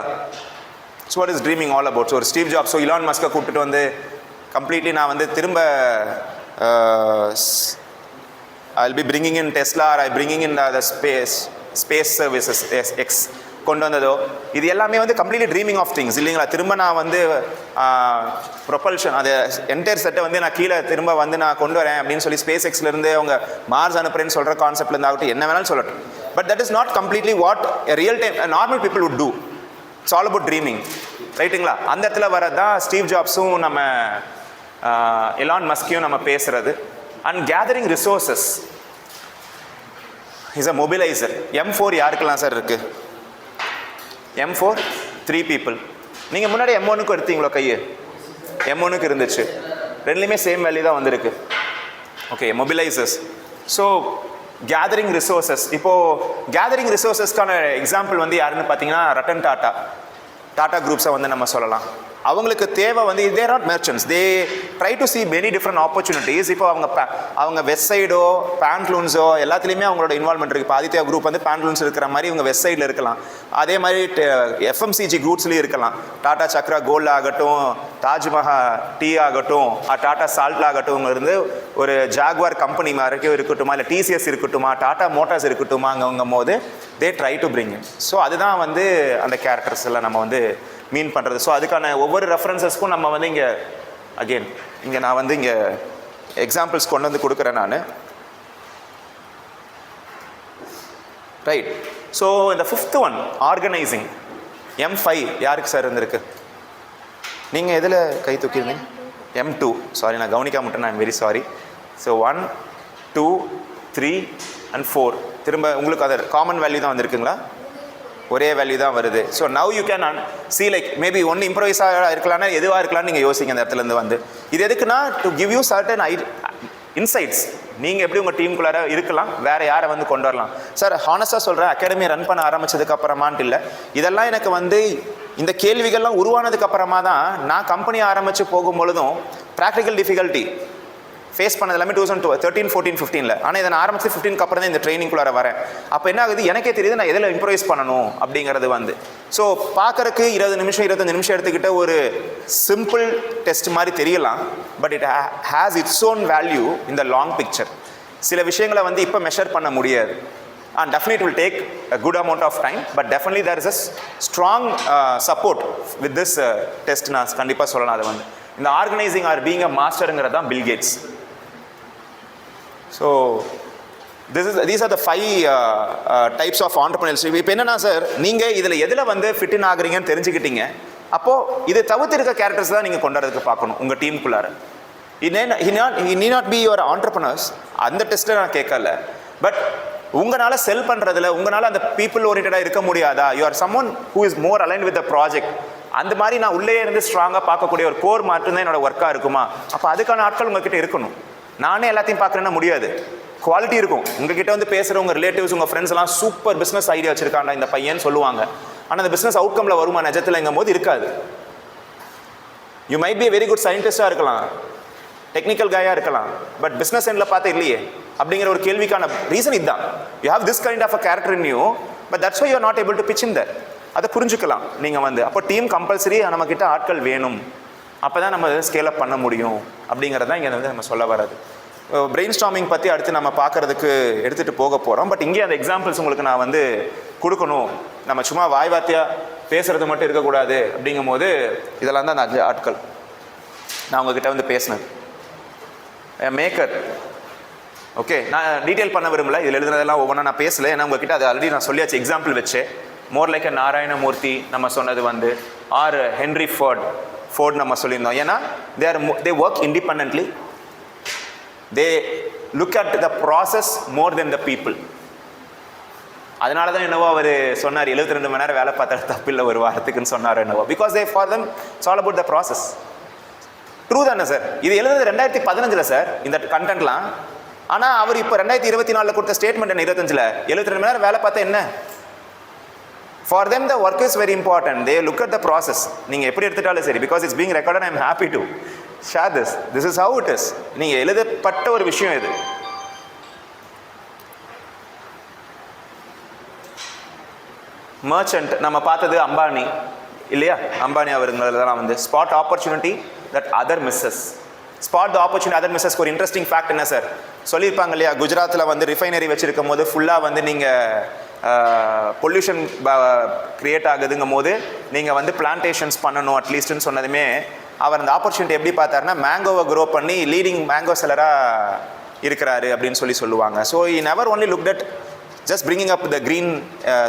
So what is dreaming all about? So ஒரு ஸ்டீவ் ஜாப்ஸோ இலான் மஸ்கை கூப்பிட்டுட்டு வந்து கம்ப்ளீட்லி நான் வந்து திரும்ப I will be bringing in Tesla or I bringing in the space services X கொண்டு வந்ததோ இது எல்லாமே வந்து கம்ப்ளீட்லி ட்ரீமிங் ஆஃப் திங்ஸ் இல்லைங்களா. திரும்ப நான் வந்து ப்ரொபல்ஷன் அது என்டையர் செட்டை வந்து நான் கீழே திரும்ப வந்து நான் கொண்டு வரேன் அப்படின்னு சொல்லி ஸ்பேஸ் எக்ஸ்லேருந்து அவங்க மார்ஸ் அனுப்புறேன்னு சொல்கிற கான்செப்ட்லேருந்து ஆகட்டும் என்ன வேணாலும் சொல்லட்டும். But that is not completely what real time normal people would two. It's all about dreaming, ரைட்டுங்களா. அந்த இடத்துல வரதான் ஸ்டீவ் ஜாப்ஸும் நம்ம எலான் மஸ்கையும் நம்ம பேசுகிறது. And gathering resources is a mobiliser. M4 யாருக்கெல்லாம் சார் இருக்குது? M4 3 people. நீங்கள் முன்னாடி M1க்கு எடுத்தீங்களோ கையை? M1க்கு இருந்துச்சு, ரெண்டுலேயுமே சேம் வேல்யூ தான் வந்திருக்கு. Okay, mobilisers. So gathering resources. இப்போது கேதரிங் ரிசோர்ஸஸ்க்கான எக்ஸாம்பிள் வந்து யாருன்னு பார்த்தீங்கன்னா ரட்டன் டாடா குரூப்ஸை வந்து நம்ம சொல்லலாம். அவங்களுக்கு தேவை வந்து they are not merchants, they try to see many different opportunities. இப்போ அவங்க வெஸ்ட் சைடோ பேண்ட்லூன்ஸோ எல்லாத்துலேயுமே அவங்களோட இன்வால்மெண்ட் இருக்குது. இப்போ ஆதித்யா குரூப் வந்து பேண்ட்லூன்ஸ் இருக்கிற மாதிரி இவங்க வெஸ்ட் சைடில் இருக்கலாம். அதே மாதிரி FMCG குரூப்ஸ்லேயும் இருக்கலாம். டாடா சக்ரா கோல்ட் ஆகட்டும், தாஜ்மஹால் டீ ஆகட்டும், டாடா சால்ட் ஆகட்டும், இருந்து ஒரு ஜாக்வார் கம்பெனி வரைக்கும் இருக்கட்டுமா, இல்லை TCS இருக்கட்டுமா, டாடா மோட்டார்ஸ் இருக்கட்டுமா, அங்கங்கும் போது they try to bring in. So அதுதான் வந்து அந்த கேரக்டர்ஸ் எல்லாம் நம்ம வந்து மீன் பண்ணுறது. ஸோ அதுக்கான ஒவ்வொரு ரெஃபரன்சஸ்க்கும் நம்ம வந்து இங்கே அகெயின் நான் வந்து இங்கே எக்ஸாம்பிள்ஸ் கொண்டு வந்து கொடுக்குறேன் நான், ரைட். ஸோ இந்த 5th ஒன் ஆர்கனைசிங் M5 யாருக்கு சார் இருந்திருக்கு? நீங்கள் எதில் கை தூக்கியிருந்தீங்க? M2. சாரி, நான் கவனிக்காம விட்டேன், I am very sorry. So 1 2 3 and 4. திரும்ப உங்களுக்கு அது காமன் வேல்யூ தான் வந்திருக்குங்களா? ஒரே வேல்யூ தான் வருது. So now you can see like maybe ஒன்று இம்ப்ரவைஸாக இருக்கலாம்னா எதுவாக இருக்கலாம்னு நீங்கள் யோசிங்க அந்த இடத்துலேருந்து வந்து. இது எதுக்குன்னா to give you certain insights. நீங்கள் எப்படி உங்கள் டீமுக்குள்ளார இருக்கலாம், வேறு யாரை வந்து கொண்டு வரலாம். சார் ஹானஸ்ட்டாக சொல்கிறேன், அகாடமி ரன் பண்ண ஆரம்பித்ததுக்கு அப்புறமான்ட்டு இல்லை, இதெல்லாம் எனக்கு வந்து இந்த கேள்விகள்லாம் உருவானதுக்கு அப்புறமா தான் நான் கம்பெனி ஆரம்பித்து போகும்பொழுதும் ப்ராக்டிக்கல் டிஃபிகல்ட்டி ஃபேஸ் பண்ணது எல்லாமே 2013, 14, 15. ஆனால் இதை நான் ஆரம்பித்து 15க்கு அப்புறம் தான் இந்த ட்ரைனிங்குள்ளார வரேன். அப்போ என்ன ஆகுது, எனக்கே தெரியுது நான் எதில் இம்ப்ரவைஸ் பண்ணணும் அப்படிங்கிறது வந்து. ஸோ பார்க்குறக்கு 20 நிமிஷம் 25 நிமிஷம் எடுத்துக்கிட்ட ஒரு சிம்பிள் டெஸ்ட் மாதிரி தெரியலாம், but it has its own value in the long picture. சில விஷயங்களை வந்து இப்போ மெஷர் பண்ண முடியாது. And definitely it will take a good amount of time, but definitely there is a strong support with this test. நான் கண்டிப்பாக சொல்லலாம். அது வந்து இந்த ஆர்கனைசிங் ஆர் பீயிங் அ மாஸ்டருங்கிறது தான் Bill Gates. So these are the 5 types of entrepreneurs. இப்போ என்னன்னா சார், நீங்கள் இதில் எதில் வந்து ஃபிட் இன் ஆகுறீங்கன்னு தெரிஞ்சுக்கிட்டீங்க. அப்போது இது தவிர்த்து இருக்க கேரக்டர்ஸ் தான் நீங்கள் கொண்டாடுறதுக்கு பார்க்கணும் உங்கள் டீமுக்குள்ளார. he need not be your entrepreneurs. அந்த டெஸ்ட்டை நான் கேட்கல, பட் உங்களால் செல் பண்ணுறதுல உங்களால் அந்த பீப்புள் ஓரியன்டாக இருக்க முடியாதா? You are someone who is more align with the project. அந்த மாதிரி நான் உள்ளே இருந்து ஸ்ட்ராங்காக பார்க்கக்கூடிய ஒரு கோர் மட்டும்தான் என்னோட ஒர்க்காக இருக்குமா? அப்போ அதுக்கான ஆட்கள் உங்ககிட்ட இருக்கணும். நானே எல்லாத்தையும் பார்க்குறேன்னா முடியாது. குவாலிட்டி இருக்கும். உங்ககிட்ட வந்து பேசுகிறவங்க ரிலேட்டிவ்ஸ், உங்கள் ஃப்ரெண்ட்ஸ் எல்லாம் சூப்பர் பிஸ்னஸ் ஐடியா வச்சிருக்காண்டா இந்த பையன் சொல்லுவாங்க. ஆனால் அந்த பிஸ்னஸ் அவுட்கமில் வருமா நிஜத்தில்ங்கும் போது இருக்காது. You might be very good சயின்டிஸ்டாக இருக்கலாம், டெக்னிக்கல் கையாக இருக்கலாம், பட் பிஸ்னஸ் எண்டில் பார்த்து இல்லையே அப்படிங்கிற ஒரு கேள்விக்கான ரீசன் இதுதான். You have this kind of a character in you, but that's why you are not able to pitch in that. அதை புரிஞ்சுக்கலாம் நீங்கள் வந்து. அப்போ டீம் கம்பல்சரி நம்மக்கிட்ட ஆட்கள் வேணும், அப்போ தான் நம்ம ஸ்கேல் அப் பண்ண முடியும் அப்படிங்கிறது தான் இங்கே வந்து நம்ம சொல்ல வர்றது. பிரெயின் ஸ்டார்மிங் பற்றி அடுத்து நம்ம பார்க்குறதுக்கு எடுத்துகிட்டு போக போகிறோம். பட் இங்கே அந்த எக்ஸாம்பிள்ஸ் உங்களுக்கு நான் வந்து கொடுக்கணும். நம்ம சும்மா வாய் வார்த்தையாக பேசுகிறது மட்டும் இருக்கக்கூடாது. அப்படிங்கும் போது இதெல்லாம் தான் அந்த ஆட்கள் நான் உங்ககிட்ட வந்து பேசினது. மேக்கர், ஓகே, நான் டீட்டெயில் பண்ண விரும்பல. இதில் எழுதுனதெல்லாம் ஒவ்வொன்றா நான் பேசலை, ஏன்னா உங்ககிட்ட அது ஆல்ரெடி நான் சொல்லியாச்சு. எக்ஸாம்பிள் வச்சு மோர் லைக் நாராயணமூர்த்தி நம்ம சொன்னது வந்து, ஆர் ஹென்ரி ஃபோர்ட் நம்ம சொல்லியிருந்தோம். ஏன்னா they work independently, they look at the process more than the people. அதனால தான் என்னவோ அவர் சொன்னார் 72 மணி நேரம் வேலை பார்த்தா தப்பில்லை ஒரு வாரத்துக்குன்னு சொன்னார் என்னவோ. Because they for them it's all about the process. True தானே சார்? இது எழுதுறது 2015 சார் இந்த கண்டென்ட்லாம். ஆனால் அவர் இப்போ 2024 கொடுத்த ஸ்டேட்மெண்ட் என்ன 25 72 மணி நேரம் வேலை பார்த்தா என்ன? For them the work is very important. They look at the process. நீங்கள் எப்படி எடுத்துட்டாலும் சரி, because it's being recorded, I am happy to share this. This is how it is. நீங்கள் எழுதப்பட்ட ஒரு விஷயம் இது. மர்ச்சன்ட் நம்ம பார்த்தது அம்பானி இல்லையா? அம்பானி அவருங்களெல்லாம் வந்து spot opportunity that other misses. Spot the opportunity other மிஸ்ஸஸ்க்கு ஒரு இன்ட்ரெஸ்டிங் ஃபேக்ட் என்ன சார் சொல்லியிருப்பாங்க இல்லையா? குஜராத்தில் வந்து ரிஃபைனரி வச்சுருக்கும் போது ஃபுல்லாக வந்து நீங்கள் பொல்யூஷன் க்ரியேட் ஆகுதுங்கும் போது நீங்கள் வந்து பிளான்டேஷன்ஸ் பண்ணணும் அட்லீஸ்ட்னு சொன்னதுமே அவர் அந்த ஆப்பர்ச்சுனிட்டி எப்படி பார்த்தாருன்னா, மேங்கோவை க்ரோ பண்ணி லீடிங் மேங்கோ செல்லராக இருக்கிறாரு அப்படின்னு சொல்லுவாங்க. So he never only looked at just bringing up the green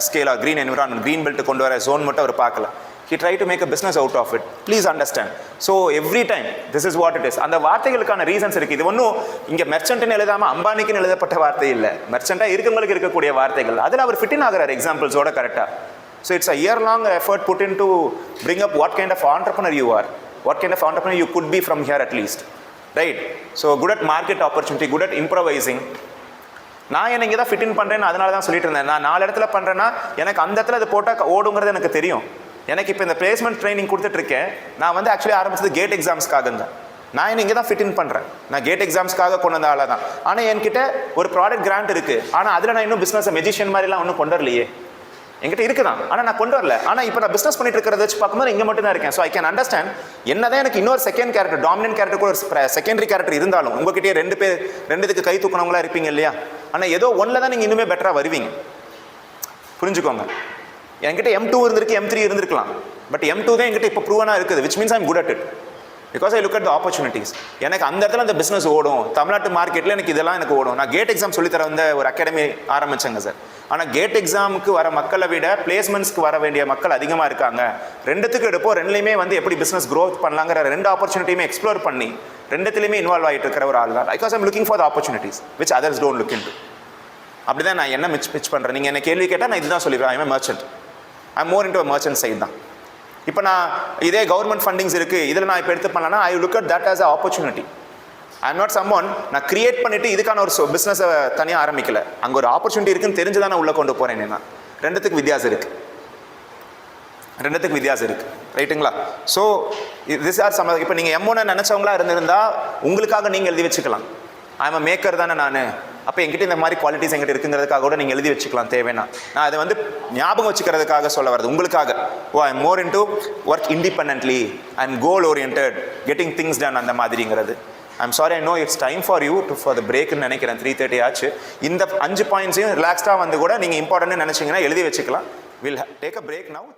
scale or green environment, green belt கொண்டு வர zone மட்டும் அவர் பார்க்கல. He tried to make a business out of it. Please understand. So every time this is what it is. அந்த வார்த்தைகளுக்கான ரீசன்ஸ் இருக்குது. இது ஒன்றும் இங்கே மெர்ச்சன்ட்னு எழுதாமல் அம்பானிக்குன்னு எழுதப்பட்ட வார்த்தை இல்லை. மெர்ச்சண்டாக இருக்கவங்களுக்கு இருக்கக்கூடிய வார்த்தைகள். அதில் அவர் ஃபிட் இன் ஆகிறார் எக்ஸாம்பிள்ஸோட கரெக்டாக. So it's a year long effort put in to bring up what kind of entrepreneur you are, what kind of entrepreneur you could be from here at least, right? So good at market opportunity, good at improvising. நான் என்ன இங்கே தான் ஃபிட் இன் பண்ணுறேன்னு அதனால தான் சொல்லிட்டு இருந்தேன். நான் 4 இடத்துல பண்ணுறேன்னா எனக்கு அந்த இடத்துல அது போட்டால் ஓடுங்கிறது எனக்கு தெரியும். எனக்கு இப்போ இந்த பிளேஸ்மெண்ட் ட்ரைனிங் கொடுத்துட்ருக்கேன். நான் வந்து ஆக்சுவலி ஆரம்பிச்சது கேட் எக்ஸாம்ஸ்க்காக தான். நான் என்ன இங்கே தான் ஃபிட் இன் பண்ணுறேன். நான் கேட் எக்ஸாம்ஸ்க்காக கொண்டு வந்த ஆளாக தான். ஆனால் என்கிட்ட ஒரு ப்ராடக்ட் கிராண்ட் இருக்குது. ஆனால் அதில் நான் இன்னும் பிஸ்னஸ் மெஜிஷியன் மாதிரிலாம் ஒன்றும் கொண்டு வரலையே. என்கிட்ட இருக்குதான், ஆனால் நான் கொண்டு வரல. ஆனால் இப்போ நான் பிஸ்னஸ் பண்ணிட்டு இருக்கிறத வச்சு பார்க்கும்போது இங்கே மட்டும் தான் இருக்கேன். ஸோ ஐ கேன் அண்டர்ஸ்டாண்ட் என்ன தான் எனக்கு இன்னொரு செகண்ட் கேரக்டர், டாமினன்ட் கேரக்டர் கூட ஒரு செகண்டரி கேரக்டர் இருந்தாலும் உங்ககிட்டயே 2 கை தூக்கினவங்களா இருப்பீங்க இல்லையா? ஆனால் ஏதோ ஒன்றில் தான் நீங்கள் இன்னுமே பெட்டராக வருவீங்க. புரிஞ்சுக்கோங்க. என்கிட்ட M2 இருந்திருக்கு, M3 இருந்திருக்கலாம். பட் M2 தான் என்கிட்ட இப்போ ப்ரூவனாக இருக்குது, which means I'm good at it. Because I look at the opportunities. எனக்கு அந்த இடத்துல அந்த பிஸ்னஸ் ஓடும். தமிழ்நாட்டு மார்க்கெட்டில் எனக்கு இதெல்லாம் எனக்கு ஓடும். நான் கேட் எக்ஸாம் சொல்லித்தர வந்த ஒரு அகாடமி ஆரம்பித்தேங்க சார். ஆனால் கேட் எக்ஸாமுக்கு வர மக்களை விட பிளேஸ்மெண்ட்ஸ்க்கு வர வேண்டிய மக்கள் அதிகமாக இருக்காங்க. 2த்துக்கு எடுப்போம். 2லேயுமே வந்து எப்படி பிஸ்னஸ் க்ரோத் பண்ணலாங்கிற 2 ஆப்பர்ச்சுனிட்டியுமே எக்ஸ்ப்ளோர் பண்ணி 2த்துலேயுமே இன்வால்வ் ஆகிட்டு இருக்கிற ஒரு ஆள் தான். Because I'm looking for the opportunities which others don't look in to. அப்படி தான் நான் என்ன பிச் பண்ணுறேன். நீங்கள் என்ன கேள்வி கேட்டால் நான் இதுதான் சொல்லிடுவேன். I'm merchant. I more into merchant side தான். இப்போ நான் இதே கவர்மெண்ட் ஃபண்டிங்ஸ் இருக்குது, இதில் நான் இப்போ எடுத்து பண்ணலான்னா I look at that as a opportunity. I am not someone நான் கிரியேட் பண்ணிவிட்டு இதுக்கான ஒரு பிஸ்னஸை தனியாக ஆரம்பிக்கல. அங்கே ஒரு ஆப்பர்ச்சுனிட்டி இருக்குன்னு தெரிஞ்சு தான் நான் உள்ளே கொண்டு போகிறேன். நான் ரெண்டுத்துக்கு வித்தியாசம் இருக்குது, ரைட்டுங்களா? So this are some. இப்போ நீங்கள் M1 நினச்சவங்களா இருந்திருந்தால் உங்களுக்காக நீங்கள் எழுதி வச்சுக்கலாம். ஐ எம் மேக்கர் தானே நான், அப்போ என்கிட்ட இந்த மாதிரி குவாலிட்டிஸ் என்கிட்ட இருக்குங்கிறதுக்காக கூட நீங்கள் எழுதி வச்சுக்கலாம் தேவைன்னா. நான் அதை வந்து ஞாபகம் வச்சுக்கிறதுக்காக சொல்ல வருது உங்களுக்காக. I am more into work independently and goal oriented, getting things done அந்த மாதிரிங்கிறது. I'm sorry, I know it's time for you to for the பிரேக்னு நினைக்கிறேன். 3:30 ஆச்சு. இந்த 5 பாயிண்ட்ஸையும் ரிலாக்ஸ்டாக வந்து கூட நீங்கள் இம்பார்ட்டன்ட்னு நினச்சிங்கன்னா எழுதி வச்சுக்கலாம். Will take a break now.